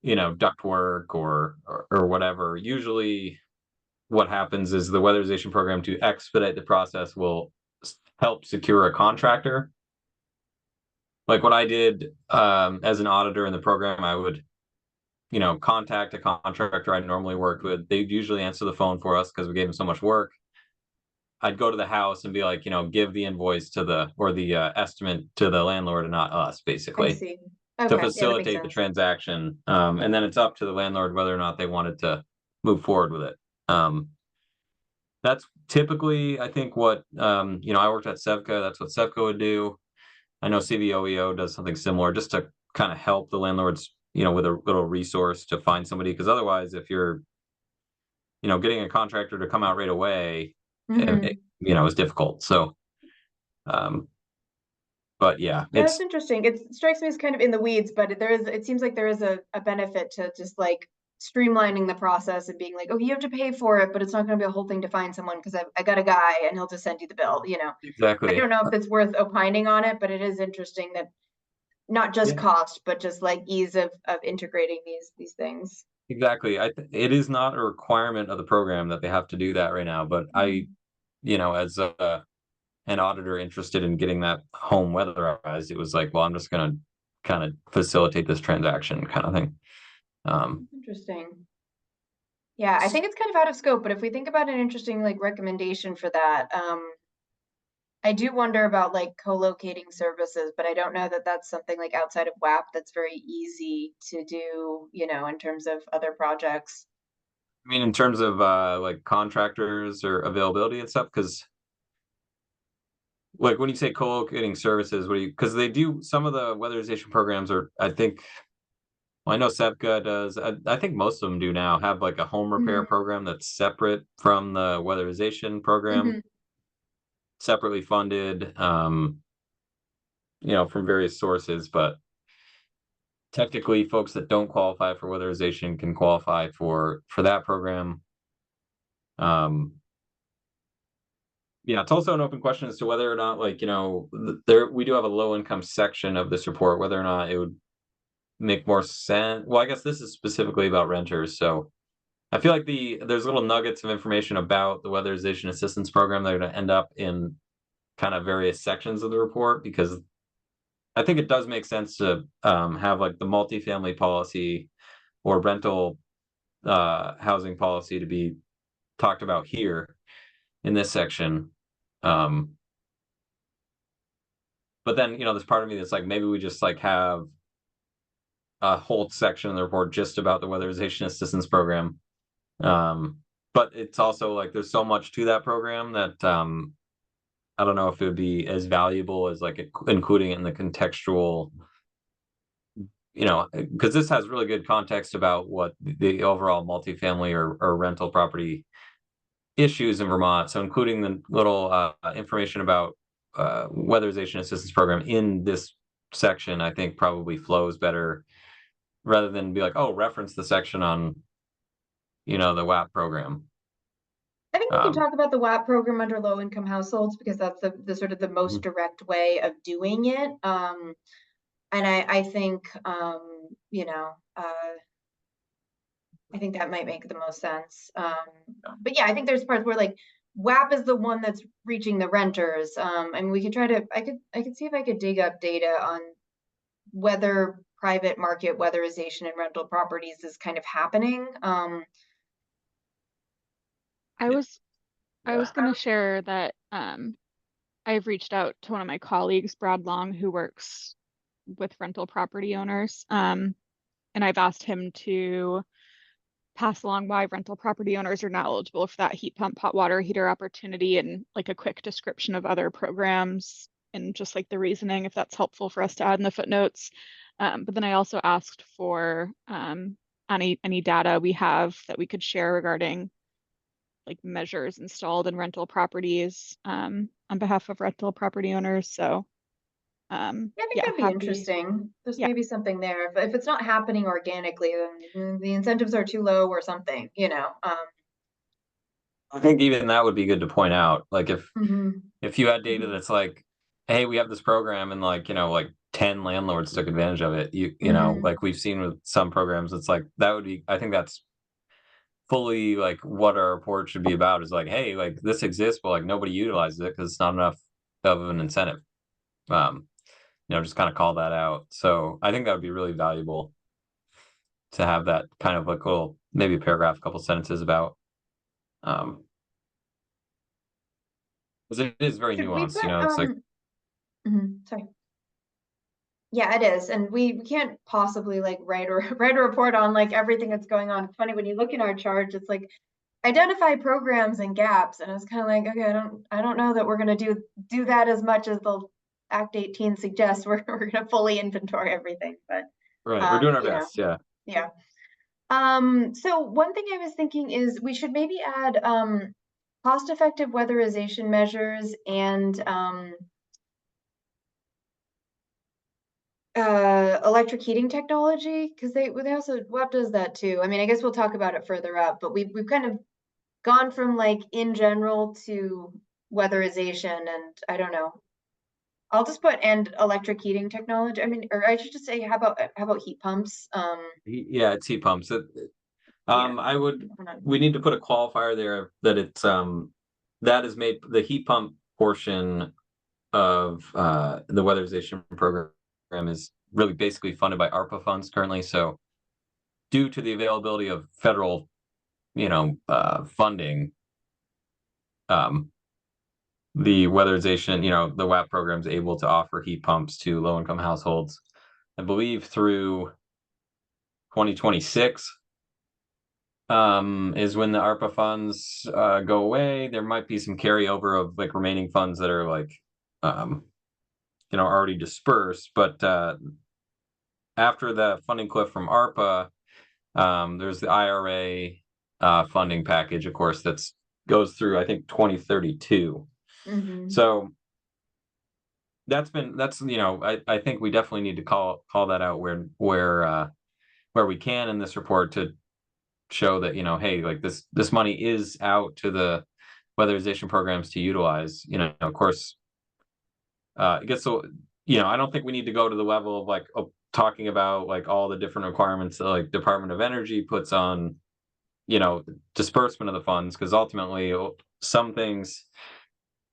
duct work or whatever, usually what happens is the weatherization program, to expedite the process, will help secure a contractor. Like what I did as an auditor in the program, I would, contact a contractor I normally worked with. They'd usually answer the phone for us because we gave them so much work. I'd go to the house and be like, give the invoice to the estimate to the landlord and not us, I basically, see. to Okay, yeah, that makes facilitate the sense. transaction. And then it's up to the landlord whether or not they wanted to move forward with it. That's typically, I think, what, I worked at Sevka. That's what Sevka would do. I know CVOEO does something similar just to kind of help the landlords, with a little resource to find somebody. Because otherwise, if you're, getting a contractor to come out right away, is difficult. So But yeah, That's interesting. It strikes me as kind of in the weeds, but it seems like there is a benefit to just like streamlining the process and being like, oh, you have to pay for it, but it's not going to be a whole thing to find someone because I got a guy and he'll just send you the bill, you know. I exactly. don't know if it's worth opining on it, but it is interesting that not just Yeah. cost, but just like ease of integrating these things. Exactly. It is not a requirement of the program that they have to do that right now, but I, you know, as an auditor interested in getting that home weatherized, it was like, well, I'm just gonna kind of facilitate this transaction kind of thing. Interesting. Yeah, I think it's kind of out of scope, but if we think about an interesting like recommendation for that, I do wonder about like co-locating services, but I don't know that that's something like outside of WAP that's very easy to do, you know, in terms of other projects. I mean, in terms of like contractors or availability and stuff, because like when you say co-locating services, what do you, because they do some of the weatherization programs are, I think, well, I know SEPCA does, I think most of them do now have like a home repair program that's separate from the weatherization program, separately funded, you know, from various sources, but technically folks that don't qualify for weatherization can qualify for that program. Yeah, it's also an open question as to whether or not, like, you know, we do have a low income section of this report, whether or not it would make more sense. Well, I guess this is specifically about renters, so I feel like there's little nuggets of information about the weatherization assistance program that are going to end up in kind of various sections of the report, because I think it does make sense to have like the multifamily policy or rental housing policy to be talked about here in this section. But then, you know, there's part of me that's like, maybe we just like have a whole section in the report just about the weatherization assistance program. But it's also like there's so much to that program that I don't know if it would be as valuable as like including it in the contextual, you know, because this has really good context about what the overall multifamily or rental property issues in Vermont. So including the little information about weatherization assistance program in this section, I think probably flows better rather than be like, oh, reference the section on, you know, the WAP program. I think we can talk about the WAP program under low income households because that's the sort of the most direct way of doing it. And I think, you know, I think that might make the most sense. But yeah, I think there's parts where like WAP is the one that's reaching the renters. I mean, we could try to, I could see if I could dig up data on whether private market weatherization and rental properties is kind of happening. I was going to share that I've reached out to one of my colleagues, Brad Long, who works with rental property owners, and I've asked him to pass along why rental property owners are not eligible for that heat pump hot water heater opportunity and like a quick description of other programs and just like the reasoning, if that's helpful for us to add in the footnotes. But then I also asked for any data we have that we could share regarding like measures installed in rental properties on behalf of rental property owners. So Yeah, I think yeah, that'd be happy. interesting. There's Yeah. maybe something there. If it's not happening organically, then the incentives are too low or something, you know. I think even that would be good to point out. Like Mhm. if you had data that's like, hey, we have this program and like, you know, like 10 landlords took advantage of it. You know, like we've seen with some programs, it's like that would be, I think that's fully like what our report should be about, is like, hey, like this exists, but like nobody utilizes it because it's not enough of an incentive. You know, just kind of call that out. So I think that would be really valuable to have that kind of like little, maybe a paragraph, a couple sentences about. Because it is very Should we nuanced, put you know, it's like, sorry. Yeah, it is. And we can't possibly like write a report on like everything that's going on. It's funny when you look in our charge, it's like identify programs and gaps. And it's kind of like, okay, I don't know that we're gonna do that as much as the Act 18 suggests. We're gonna fully inventory everything, but right, we're doing our you know, best, yeah. yeah. So one thing I was thinking is we should maybe add cost-effective weatherization measures and electric heating technology, because they also, WAP does that too. I mean, I guess we'll talk about it further up, but we've kind of gone from like in general to weatherization, and I don't know. I'll just put and electric heating technology. I mean, or I should just say, how about heat pumps? Yeah, it's heat pumps. Yeah. We need to put a qualifier there that it's that is made, the heat pump portion of the weatherization program is really basically funded by ARPA funds currently. So due to the availability of federal, funding, the weatherization, the WAP program is able to offer heat pumps to low-income households, I believe through 2026 is when the ARPA funds go away. There might be some carryover of like remaining funds that are like already dispersed, but after the funding cliff from ARPA, there's the IRA funding package, of course, that's goes through, I think, 2032. So that's I think we definitely need to call that out where we can in this report to show that, hey, like this money is out to the weatherization programs to utilize. Of course, it gets so, I don't think we need to go to the level of like talking about like all the different requirements that like Department of Energy puts on, disbursement of the funds, because ultimately some things,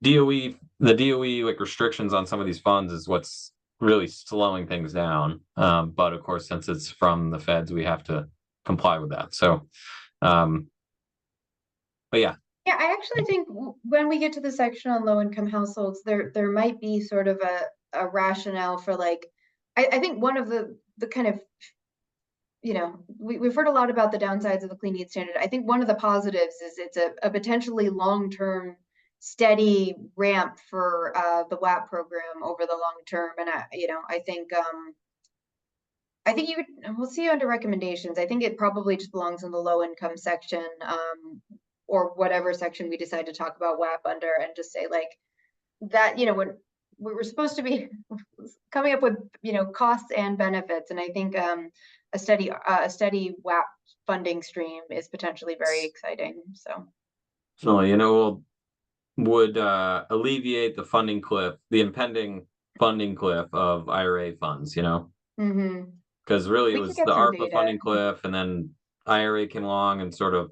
the DOE like restrictions on some of these funds is what's really slowing things down. But of course, since it's from the feds, we have to comply with that. So, but yeah. Yeah, I actually think when we get to the section on low-income households, there might be sort of a rationale for like, I think one of the kind of, we've heard a lot about the downsides of the clean heat standard. I think one of the positives is it's a potentially long-term steady ramp for the WAP program over the long term. And I think you could, we'll see under recommendations. I think it probably just belongs in the low income section, or whatever section we decide to talk about WAP under, and just say like that, when we're supposed to be coming up with, costs and benefits. And I think a steady WAP funding stream is potentially very exciting. So, would alleviate the funding cliff, the impending funding cliff of IRA funds, because really it was the ARPA funding cliff, and then IRA came along and sort of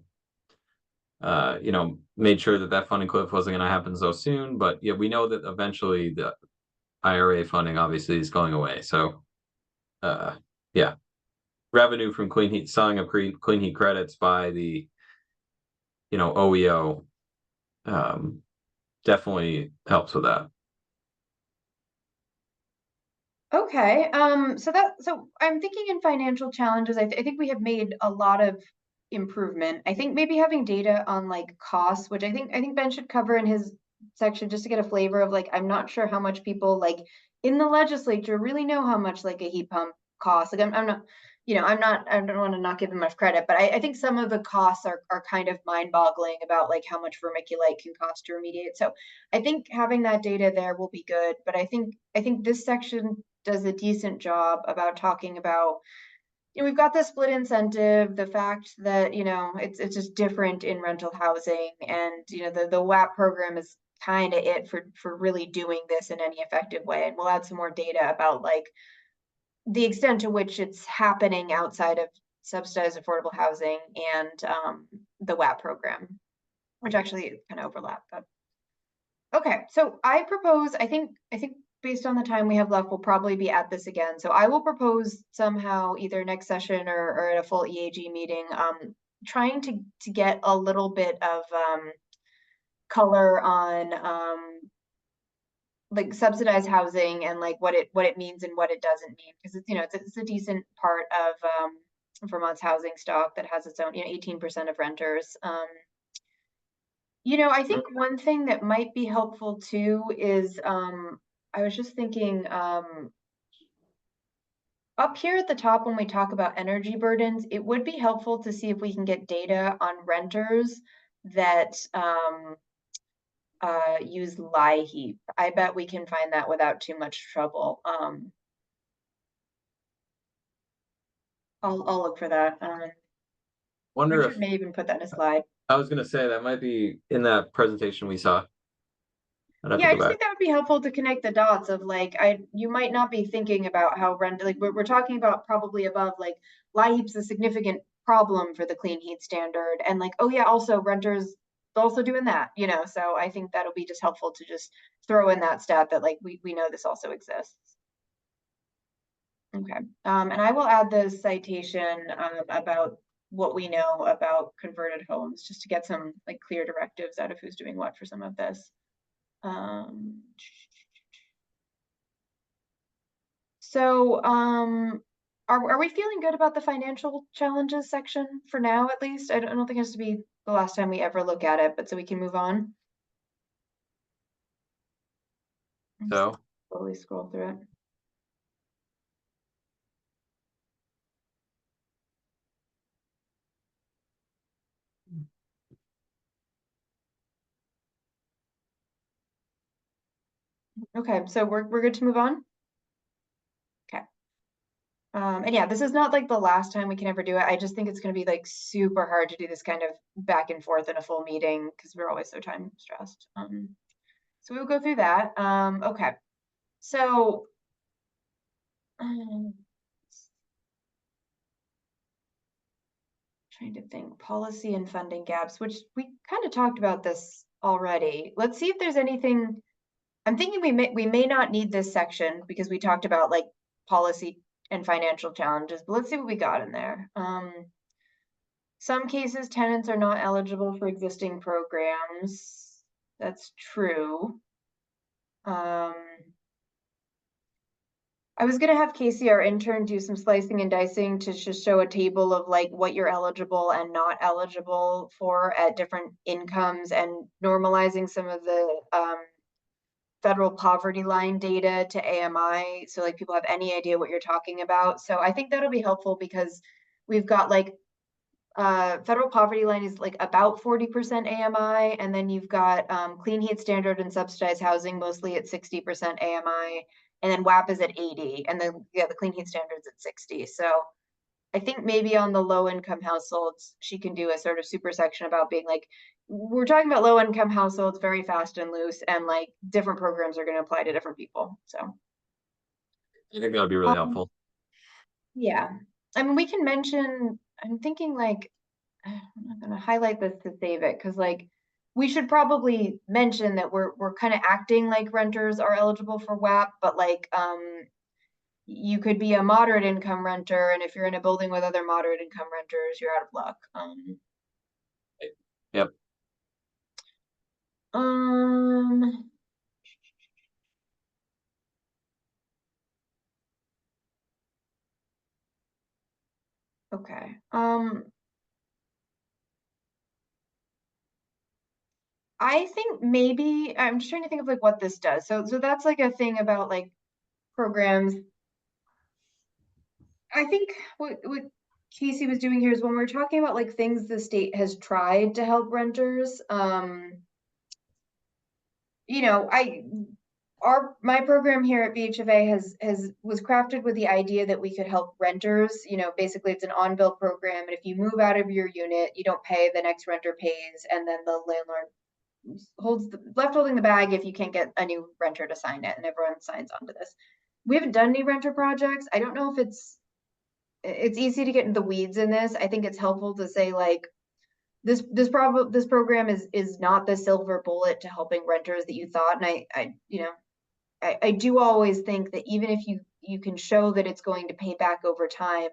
made sure that funding cliff wasn't going to happen so soon. But yeah, we know that eventually the IRA funding obviously is going away. So yeah, revenue from selling of clean heat credits by the OEO definitely helps with that. Okay, so I'm thinking in financial challenges, I think we have made a lot of improvement. I think maybe having data on like costs, which I think Ben should cover in his section, just to get a flavor of like, I'm not sure how much people like in the legislature really know how much like a heat pump costs. Like I'm not, I don't want to not give him much credit, but I think some of the costs are kind of mind-boggling about like how much vermiculite can cost to remediate. So I think having that data there will be good. But I think this section does a decent job about talking about, we've got the split incentive, the fact that, it's just different in rental housing, and, the WAP program is kind of it for really doing this in any effective way. And we'll add some more data about like the extent to which it's happening outside of subsidized affordable housing and the WAP program, which actually kind of overlap. But okay, so I propose, I think based on the time we have left, we'll probably be at this again. So I will propose somehow either next session or at a full EAG meeting, trying to get a little bit of color on like subsidized housing and like what it means and what it doesn't mean, because it's a decent part of Vermont's housing stock that has its own 18% of renters. I think one thing that might be helpful too is I was just thinking up here at the top when we talk about energy burdens, it would be helpful to see if we can get data on renters that use LIHEAP. I bet we can find that without too much trouble. I'll look for that. Wonder Richard if may even put that in a slide. I was gonna say that might be in that presentation we saw. I'd have Yeah, to I go just back. think that would be helpful to connect the dots of like, you might not be thinking about how rent, like we're talking about probably above like LIHEAP's a significant problem for the clean heat standard, and like, oh yeah, also renters also doing that, you know. So I think that'll be just helpful to just throw in that stat that like we know this also exists. Okay, and I will add the citation about what we know about converted homes, just to get some like clear directives out of who's doing what for some of this. So, are we feeling good about the financial challenges section for now, at least? I don't think it has to be the last time we ever look at it, but so we can move on. So Slowly scroll through it. Okay, so we're good to move on? Okay. And yeah, this is not like the last time we can ever do it. I just think it's going to be like super hard to do this kind of back and forth in a full meeting because we're always so time stressed. So we'll go through that. Okay. So trying to think, policy and funding gaps, which we kind of talked about this already. Let's see if there's anything. I'm thinking we may not need this section because we talked about like policy and financial challenges, but let's see what we got in there. Some cases tenants are not eligible for existing programs. That's true. I was gonna have Casey, our intern, do some slicing and dicing to just show a table of like what you're eligible and not eligible for at different incomes, and normalizing some of the federal poverty line data to AMI, so like people have any idea what you're talking about. So I think that'll be helpful because we've got like federal poverty line is like about 40% AMI, and then you've got clean heat standard and subsidized housing mostly at 60% AMI, and then WAP is at 80, and then yeah, the clean heat standard's at 60. So I think maybe on the low income households, she can do a sort of super section about being like, we're talking about low income households very fast and loose, and like different programs are going to apply to different people. So I think that would be really helpful. yeah, I mean, we can mention, I'm thinking like, I'm not gonna highlight this to save it because like we should probably mention that we're kind of acting like renters are eligible for WAP, but like you could be a moderate income renter, and if you're in a building with other moderate income renters, you're out of luck. Yep. Okay. I think maybe I'm just trying to think of like what this does. So that's like a thing about like programs. I think what Casey was doing here is when we're talking about like things the state has tried to help renters, you know, my program here at BHFA was crafted with the idea that we could help renters. You know, basically it's an on-bill program, and if you move out of your unit, you don't pay, the next renter pays, and then the landlord left holding the bag if you can't get a new renter to sign it, and everyone signs onto this. We haven't done any renter projects. I don't know if it's easy to get in the weeds in this. I think it's helpful to say like this program is not the silver bullet to helping renters that you thought. And I do always think that even if you can show that it's going to pay back over time,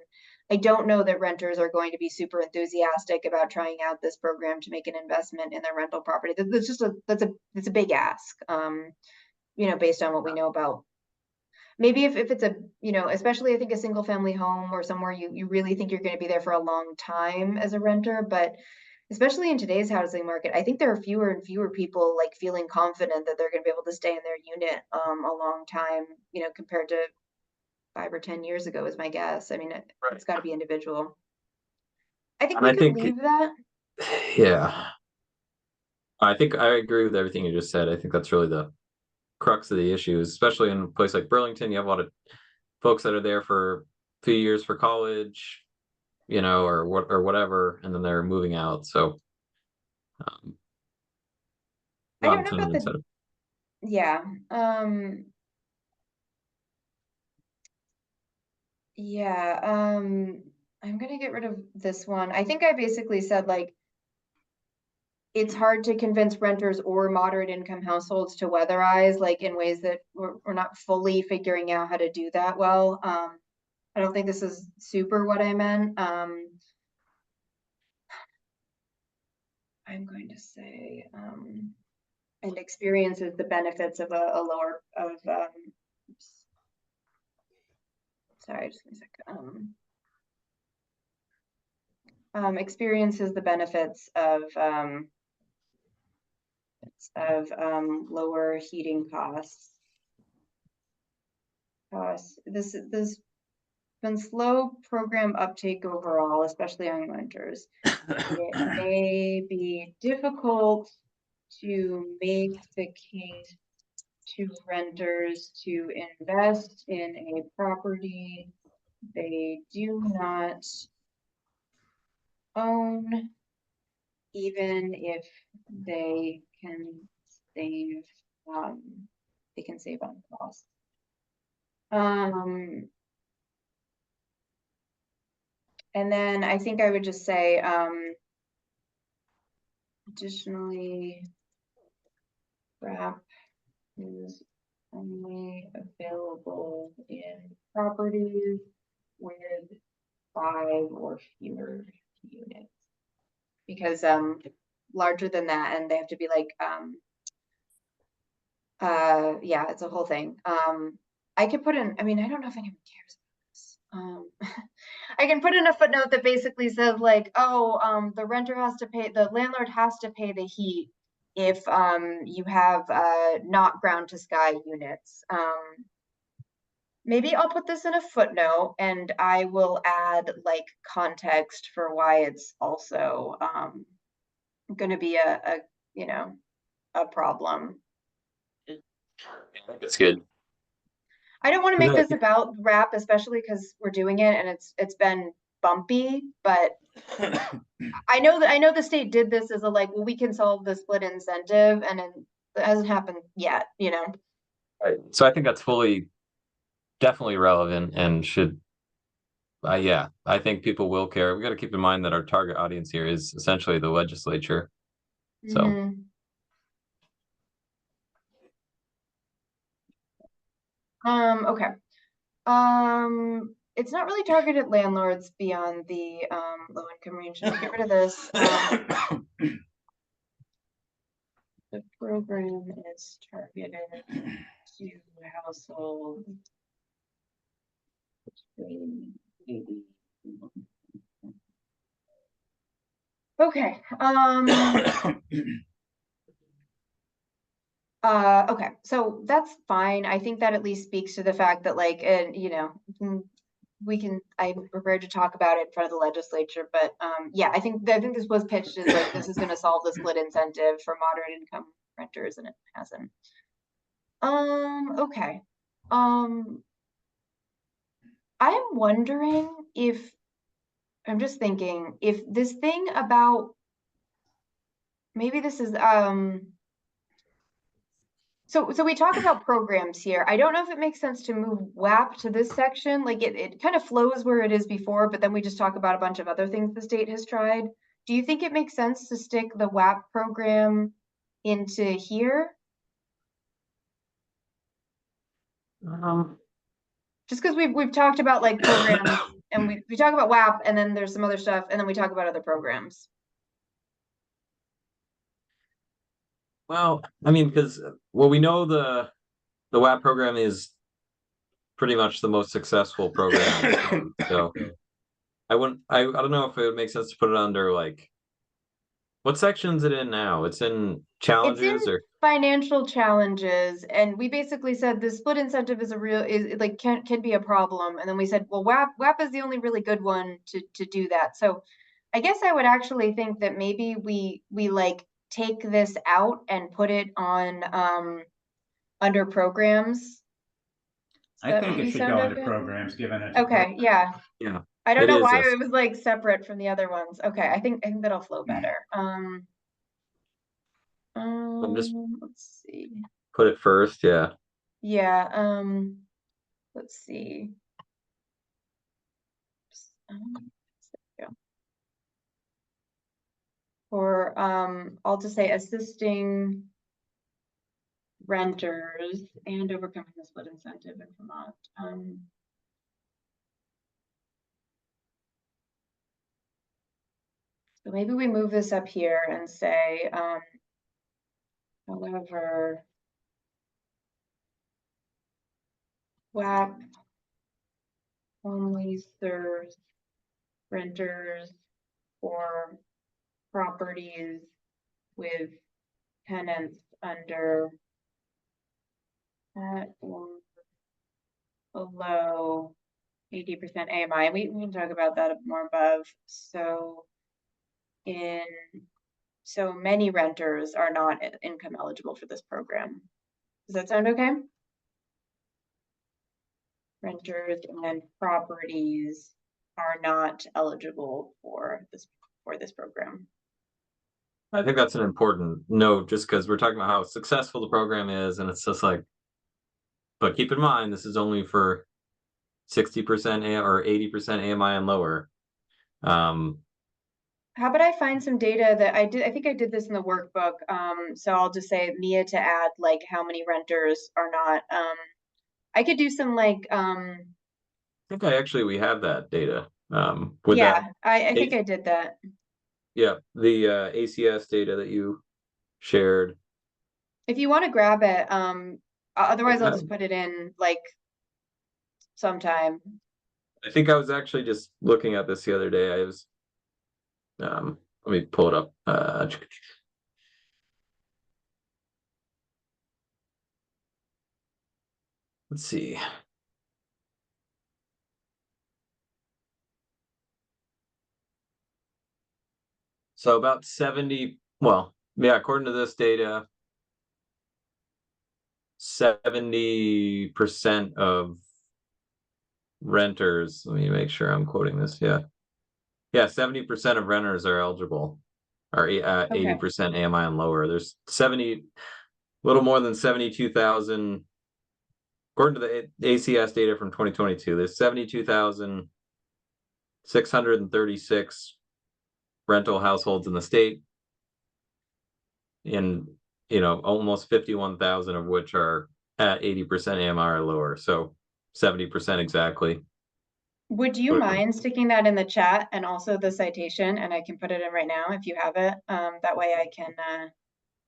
I don't know that renters are going to be super enthusiastic about trying out this program to make an investment in their rental property. That's a big ask, you know, based on what we know about. Maybe if it's a, you know, especially I think a single family home or somewhere you really think you're going to be there for a long time as a renter, but especially in today's housing market, I think there are fewer and fewer people like feeling confident that they're going to be able to stay in their unit a long time, you know, compared to 5 or 10 years ago is my guess. I mean, it's got to be individual. I think And we could leave that. Yeah. I think I agree with everything you just said. I think that's really the crux of the issue, especially in a place like Burlington. You have a lot of folks that are there for a few years for college, or whatever, and then they're moving out. So I not don't know a ton of about the, incentive. yeah, yeah, I'm gonna get rid of this one. I think I basically said like, it's hard to convince renters or moderate income households to weatherize, like in ways that we're not fully figuring out how to do that well. I don't think this is super what I meant. I'm going to say, and experiences the benefits of a lower of, oops. Sorry, just give me a second. Experiences the benefits of lower heating costs. This been slow program uptake overall, especially on renters. It may be difficult to make the case to renters to invest in a property they do not own, even if they can save on costs. And then I think I would just say, additionally, wrap is only available in properties with 5 or fewer units. Because larger than that, and they have to be like, yeah, it's a whole thing. I could put in, I mean, I don't know if anyone cares about this. I can put in a footnote that basically says like, oh, the renter has to pay, the landlord has to pay the heat if you have not ground to sky units. Maybe I'll put this in a footnote, and I will add like context for why it's also going to be a problem. I think that's good. I don't want to make Yeah. this about rap, especially because we're doing it and it's been bumpy, but I know the state did this as a like, well, we can solve the split incentive, and it hasn't happened yet, Right. So I think that's definitely relevant and should. Yeah, I think people will care. We got to keep in mind that our target audience here is essentially the legislature. So. Mm-hmm. Okay. It's not really targeted landlords beyond the low income range. So get rid of this. The program is targeted to households between 80. Okay. Okay, so that's fine. I think that at least speaks to the fact that like, I'm prepared to talk about it in front of the legislature, but yeah, I think this was pitched as like, this is going to solve the split incentive for moderate income renters, and it hasn't. Okay. I'm wondering if, I'm just thinking if this thing about, maybe this is, so we talk about programs here. I don't know if it makes sense to move WAP to this section. Like it kind of flows where it is before, but then we just talk about a bunch of other things the state has tried. Do you think it makes sense to stick the WAP program into here? Just because we've talked about like programs and we talk about WAP, and then there's some other stuff, and then we talk about other programs. Well, I mean, because we know the WAP program is pretty much the most successful program. So I don't know if it would make sense to put it under like, what section is it in now? It's in challenges or financial challenges, and we basically said the split incentive is can be a problem, and then we said, well, WAP is the only really good one to do that. So I guess I would actually think that maybe we like take this out and put it on under programs. I think it should go under programs, given it's okay. Yeah. I don't It know is why a- it was like separate from the other ones. Okay, I think that'll flow better. just Let's see. put it first, yeah. Yeah, let's see. There we go. Or I'll just say assisting renters and overcoming the split incentive in Vermont. So maybe we move this up here and say, however, WAP only serves renters or properties with tenants under at or below 80% AMI. And we can talk about that more above. So many renters are not income eligible for this program. Does that sound okay? Renters and properties are not eligible for this program. I think that's an important note, just because we're talking about how successful the program is, and it's just like, but keep in mind, this is only for 60% or 80% AMI and lower. How about I find some data that I think I did this in the workbook. So I'll just say Mia to add like how many renters are not. I could do some like I think we have that data. yeah, I think I did that. Yeah, the ACS data that you shared. If you want to grab it, otherwise I'll just put it in like sometime. I think I was actually just looking at this the other day. I was let me pull it up. Let's see. So about 70, well, yeah, according to this data, 70% of renters, let me make sure I'm quoting this. Yeah. 70% of renters are eligible, are at 80% AMI and lower. There's little more than 72,000, according to the ACS data from 2022, there's 72,636 rental households in the state, and almost 51,000 of which are at 80% AMI or lower. So 70% exactly. Would you mind sticking that in the chat and also the citation, and I can put it in right now if you have it. That way I can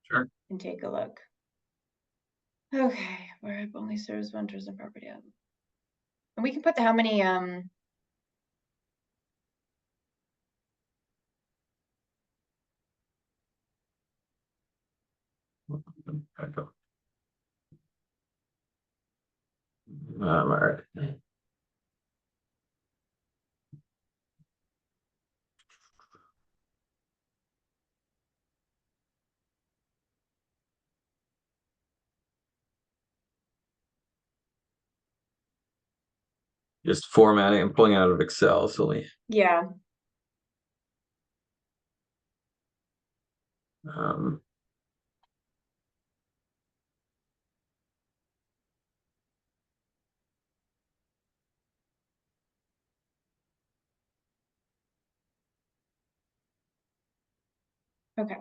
Sure. Can take a look. Okay, where it only serves renters and property. And we can put how many all right. Just formatting and pulling out of Excel. So yeah. Okay.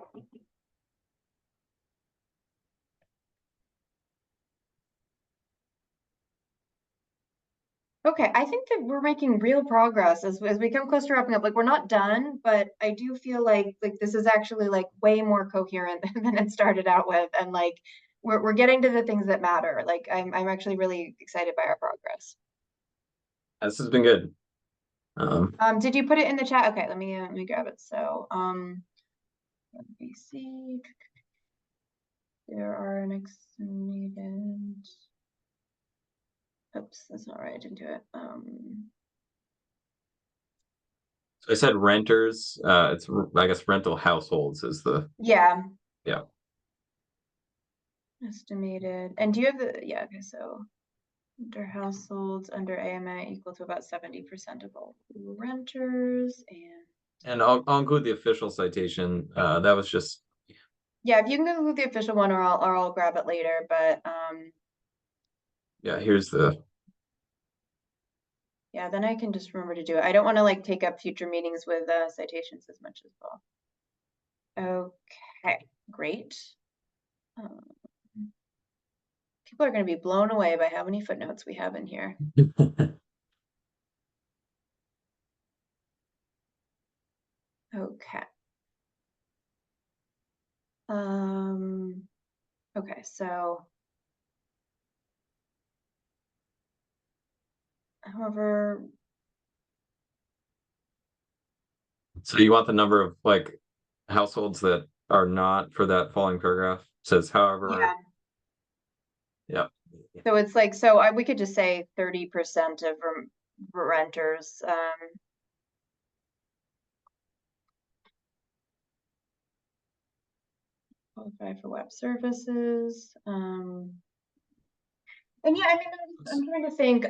Okay, I think that we're making real progress as we come close to wrapping up. Like we're not done, but I do feel like this is actually like way more coherent than it started out with, and like we're getting to the things that matter. Like I'm actually really excited by our progress. This has been good. Did you put it in the chat? Okay, let me grab it. So let me see. There are an estimated. Oops, that's not right. I didn't do it. So I said renters. It's I guess rental households is the yeah. Yeah. Estimated. And do you have the okay, so Under households, under AMI equal to about 70% of all renters, And I'll include the official citation. That was just yeah, if you can include the official one, or I'll grab it later, but yeah. Here's the yeah, then I can just remember to do it. I don't want to like take up future meetings with citations as much as well. Okay, great. People are going to be blown away by how many footnotes we have in here. Okay. Okay, so however, So you want the number of like households that are not for that following paragraph? It says, however, yeah. yeah. So it's like, we could just say 30% of renters, qualify for web services. And yeah, I mean, I'm trying to think,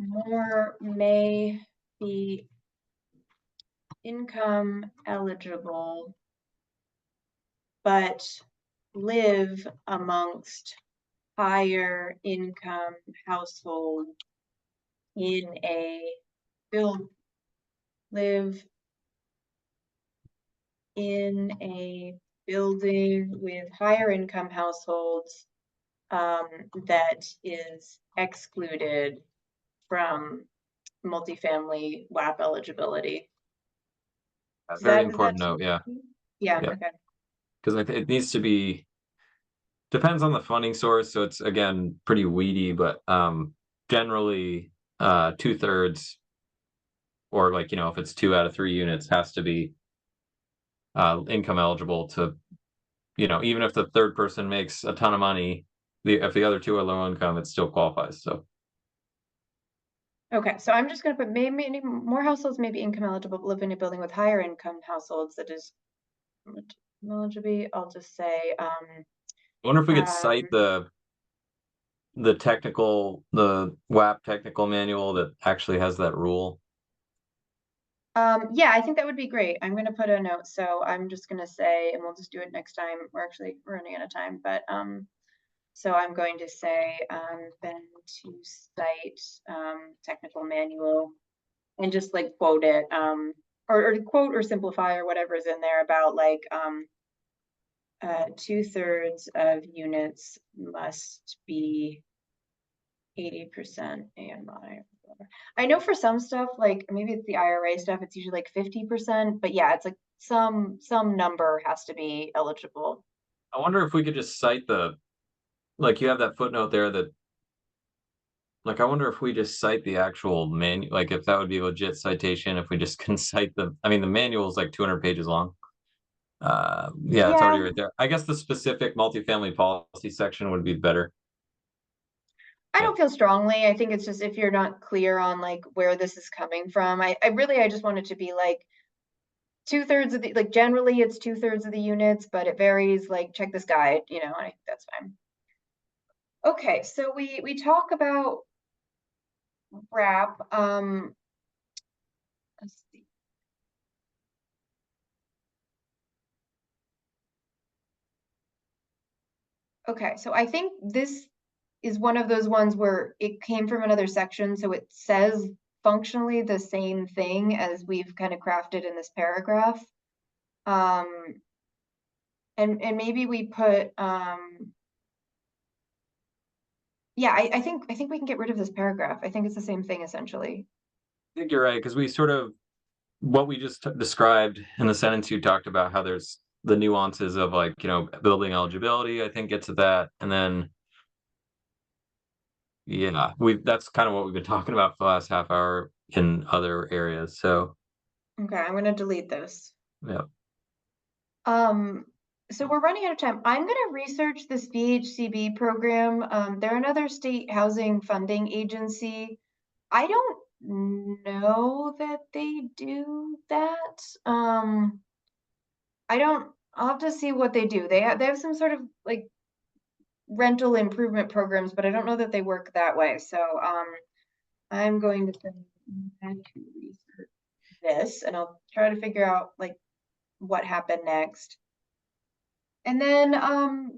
more may be income eligible, but live amongst higher income households in a live in a building with higher income households that is excluded from multifamily WAP eligibility. A Is very that important note. Yeah. Yeah, Yeah. okay. Because it needs to be, depends on the funding source. So it's again pretty weedy, but generally 2/3, or like, if it's 2 out of 3 units, has to be income eligible to, even if the third person makes a ton of money, if the other two are low income, it still qualifies. So Okay, so I'm just gonna put maybe more households may be income eligible, but live in a building with higher income households that is eligible. I'll just say I wonder if we could cite the WAP technical manual that actually has that rule. yeah, I think that would be great. I'm gonna put a note, so I'm just gonna say, and we'll just do it next time. We're actually running out of time, but so I'm going to say then to cite technical manual and just like quote it, or quote or simplify or whatever is in there about like 2/3 of units must be 80% AMI. I know for some stuff, like maybe it's the IRA stuff, it's usually like 50%, but yeah, it's like some number has to be eligible. I wonder if we could just cite like you have that footnote there that, like, I wonder if we just cite the actual manual, like if that would be a legit citation, if we just can cite the manual is like 200 pages long. Yeah, it's already right there. I guess the specific multifamily policy section would be better. I don't feel strongly. I think it's just if you're not clear on like where this is coming from, I just want it to be like 2/3 of the, like generally it's 2/3 of the units, but it varies, like check this guide, I think that's fine. Okay, so we talk about wrap. Let's see. Okay, so I think this is one of those ones where it came from another section, so it says functionally the same thing as we've kind of crafted in this paragraph. And maybe we put yeah, I think we can get rid of this paragraph. I think it's the same thing essentially. I think you're right, because we sort of, what we just described in the sentence you talked about, how there's the nuances of like, building eligibility, I think gets at that. And then, yeah, that's kind of what we've been talking about for the last half hour in other areas. So, Okay, I'm gonna delete this. yeah. So we're running out of time. I'm gonna research this VHCB program. They're another state housing funding agency. I don't know that they do that. I'll have to see what they do. They have some sort of like rental improvement programs, but I don't know that they work that way. So I'm going to research this, and I'll try to figure out like what happened next. And then I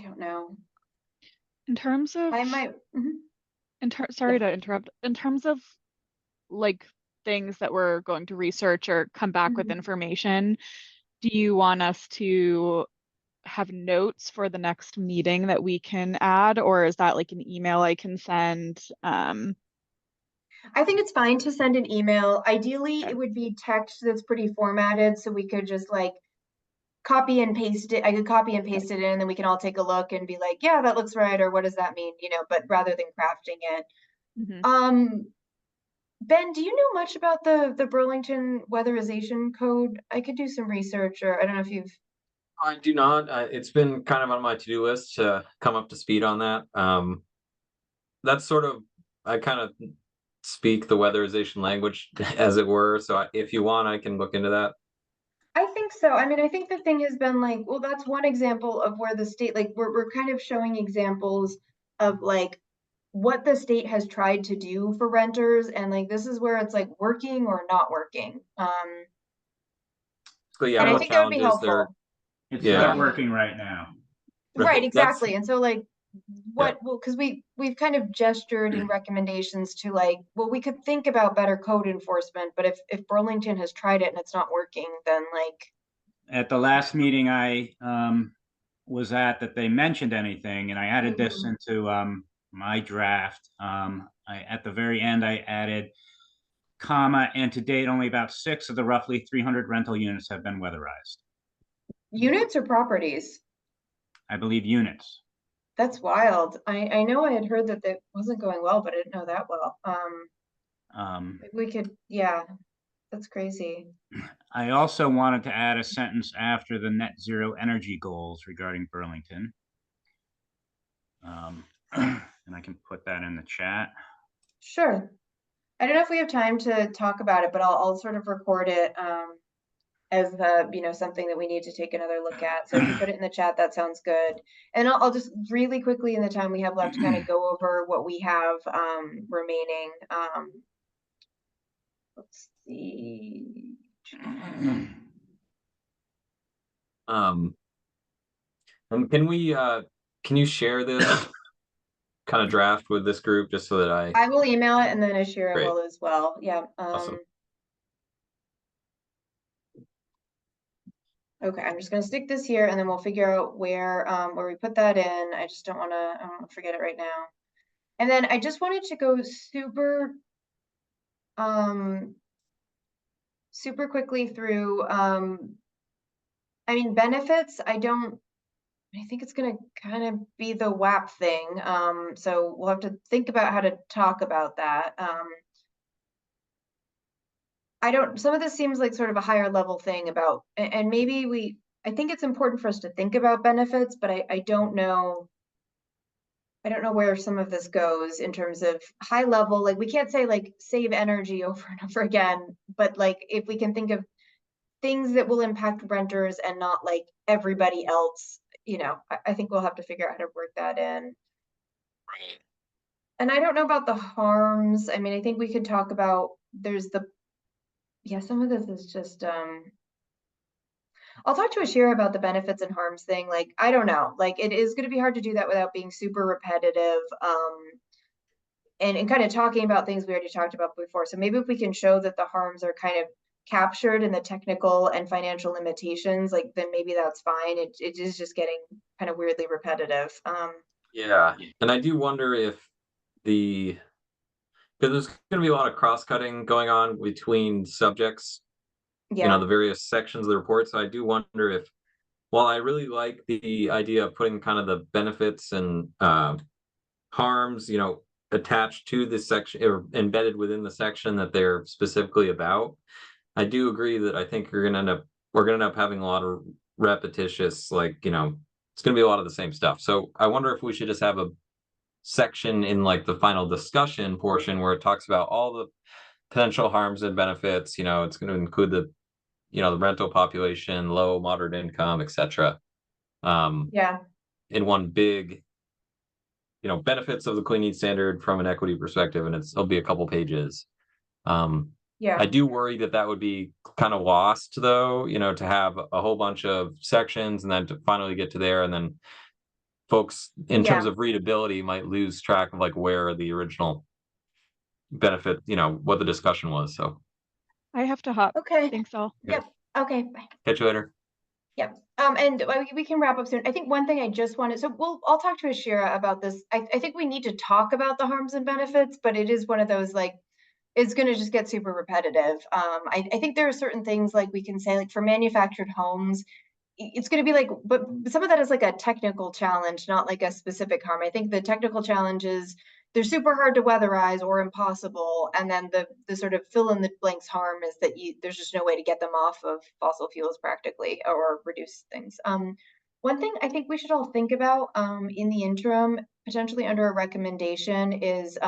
don't know. In terms of, I might. sorry Yeah. to interrupt. In terms of like things that we're going to research or come back with Mhm. information, do you want us to have notes for the next meeting that we can add, or is that like an email I can send? I think it's fine to send an email. Ideally, Okay. it would be text that's pretty formatted, so we could just like copy and paste it. I could copy and paste it in, and then we can all take a look and be like, yeah, that looks right, or what does that mean? But rather than crafting it. Mhm. Ben, do you know much about the Burlington weatherization code? I could do some research, or I don't know if you've. I do not. It's been kind of on my to-do list to come up to speed on that. That's sort of, I kind of speak the weatherization language, as it were. So if you want, I can look into that. I think so. I mean, I think the thing has been like, well, that's one example of where the state, like, we're kind of showing examples of like what the state has tried to do for renters, and like this is where it's like working or not working. So yeah, And I what think that would be challenges there? helpful. It's Yeah. not working right now. Right, That's exactly. And so like well, because we've kind of gestured in recommendations to like, well, we could think about better code enforcement, but if Burlington has tried it and it's not working, then like. At the last meeting I was at that they mentioned anything, and I added this into my draft. At the very end, I added comma, and to date, only about 6 of the roughly 300 rental units have been weatherized. Units or properties? I believe units. That's wild. I know I had heard that that wasn't going well, but I didn't know that well. We could, yeah, that's crazy. I also wanted to add a sentence after the net zero energy goals regarding Burlington. And I can put that in the chat. Sure. I don't know if we have time to talk about it, but I'll sort of record it as something that we need to take another look at. So if you put it in the chat, that sounds good. And I'll just really quickly in the time we have left kind of go over what we have remaining. Let's see. Can you share this kind of draft with this group just so that I will email it, and then Ashira Great. will as well. Yeah. Awesome. Okay, I'm just gonna stick this here, and then we'll figure out where we put that in. I just don't want to forget it right now. And then I just wanted to go super quickly through I mean benefits. I think it's gonna kind of be the WAP thing. So we'll have to think about how to talk about that. Some of this seems like sort of a higher level thing about, and maybe I think it's important for us to think about benefits, but I don't know where some of this goes in terms of high level. Like we can't say like save energy over and over again, but like if we can think of things that will impact renters and not like everybody else, I think we'll have to figure out how to work that in. Right. And I don't know about the harms. I mean, I think we could talk about some of this is just I'll talk to Ashira about the benefits and harms thing. Like, I don't know. Like, it is going to be hard to do that without being super repetitive. And kind of talking about things we already talked about before. So maybe if we can show that the harms are kind of captured in the technical and financial limitations, like then maybe that's fine. It is just getting kind of weirdly repetitive. Yeah, and I do wonder if because there's going to be a lot of cross-cutting going on between subjects, Yeah. the various sections of the report. So I do wonder if, while I really like the idea of putting kind of the benefits and harms, attached to this section or embedded within the section that they're specifically about, I do agree that I think we're going to end up having a lot of repetitious, like, it's going to be a lot of the same stuff. So I wonder if we should just have a section in like the final discussion portion where it talks about all the potential harms and benefits. It's going to include the rental population, low, moderate income, etc. Yeah, in one big, benefits of the clean heat standard from an equity perspective, and it'll be a couple pages. I yeah, do worry that would be kind of lost, though, to have a whole bunch of sections and then to finally get to there, and then folks, in terms yeah. of readability, might lose track of like where the original benefit, what the discussion was. So I have to hop. Okay. Thanks all. Yep. Okay. Bye. catch you later. Yep. And we can wrap up soon. I think one thing I just wanted, so I'll talk to Ashira about this. I think we need to talk about the harms and benefits, but it is one of those like, it's going to just get super repetitive. I think there are certain things like we can say, like for manufactured homes, it's going to be like, but some of that is like a technical challenge, not like a specific harm. I think the technical challenge is they're super hard to weatherize or impossible. And then the sort of fill in the blanks harm is that there's just no way to get them off of fossil fuels practically or reduce things. One thing I think we should all think about in the interim, potentially under a recommendation is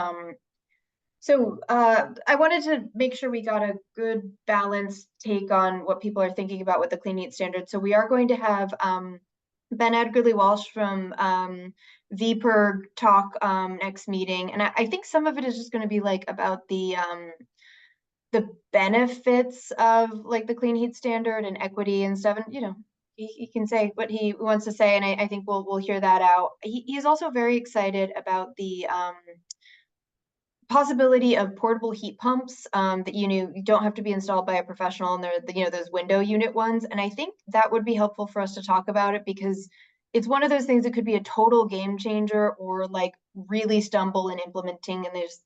so I wanted to make sure we got a good balanced take on what people are thinking about with the clean heat standard. So we are going to have Ben Edgerly Walsh from VPIRG talk next meeting, and I think some of it is just going to be like about the benefits of like the clean heat standard and equity and stuff, and he can say what he wants to say, and I think we'll hear that out. He's also very excited about the possibility of portable heat pumps that you don't have to be installed by a professional, and they're those window unit ones. And I think that would be helpful for us to talk about it because it's one of those things that could be a total game changer or like really stumble in implementing. And there's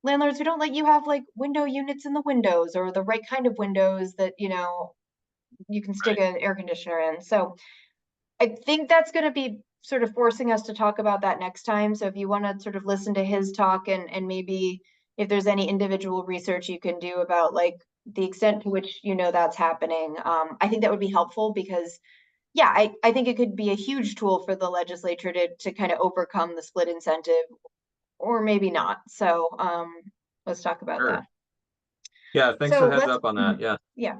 landlords who don't let you have like window units in the windows or the right kind of windows that you can stick an air conditioner in. So I think that's going to be sort of forcing us to talk about that next time. So if you want to sort of listen to his talk and maybe if there's any individual research you can do about like the extent to which that's happening, I think that would be helpful because yeah, I think it could be a huge tool for the legislature to kind of overcome the split incentive or maybe not. So let's talk about Sure. that. Yeah, thanks for the heads up on that. Yeah. Yeah.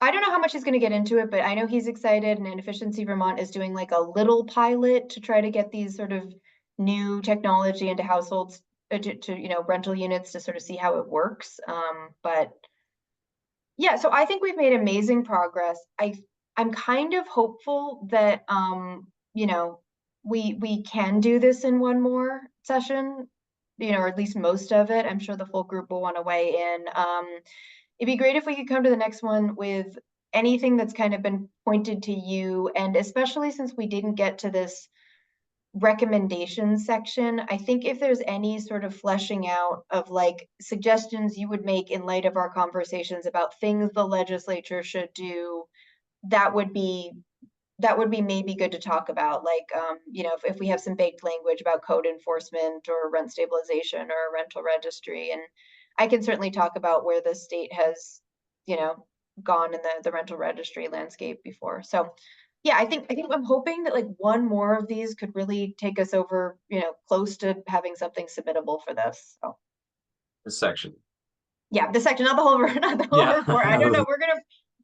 I don't know how much he's going to get into it, but I know he's excited, and Efficiency Vermont is doing like a little pilot to try to get these sort of new technology into households to rental units to sort of see how it works. But yeah, so I think we've made amazing progress. I'm kind of hopeful that we can do this in one more session, or at least most of it. I'm sure the full group will want to weigh in. It'd be great if we could come to the next one with anything that's kind of been pointed to you, and especially since we didn't get to this recommendations section, I think if there's any sort of fleshing out of like suggestions you would make in light of our conversations about things the legislature should do, that would be maybe good to talk about. Like, if we have some baked language about code enforcement or rent stabilization or a rental registry, and I can certainly talk about where the state has, gone in the rental registry landscape before. So yeah, I think I'm hoping that like one more of these could really take us over, close to having something submittable for this. So This section. yeah, the section, not the whole Yeah. report. I don't know.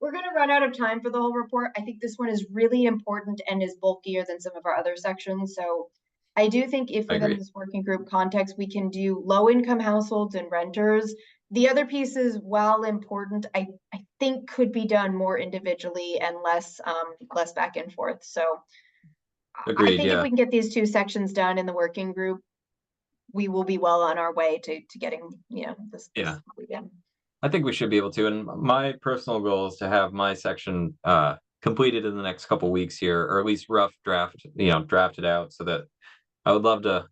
We're gonna run out of time for the whole report. I think this one is really important and is bulkier than some of our other sections. So I do think if I within agree. this working group context, we can do low income households and renters. The other pieces, while important, I think could be done more individually and less back and forth. So I Agreed. think if Yeah. we can get these two sections done in the working group, we will be well on our way to getting, this Yeah. again. I think we should be able to. And my personal goal is to have my section completed in the next couple weeks here, or at least rough drafted out, so that I would love to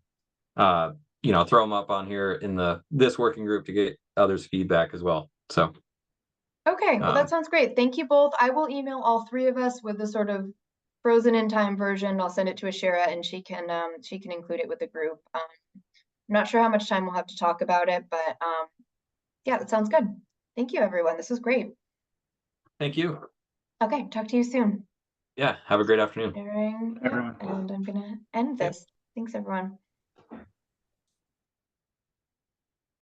throw them up on here in this working group to get others' feedback as well. So Okay, well, that sounds great. Thank you both. I will email all three of us with the sort of frozen in time version. I'll send it to Ashira and she can include it with the group. I'm not sure how much time we'll have to talk about it, but yeah, that sounds good. Thank you, everyone. This was great. thank you. Okay, talk to you soon. Yeah, have a great afternoon. Sharing, Everyone. and I'm gonna end Yep. this. Thanks, everyone.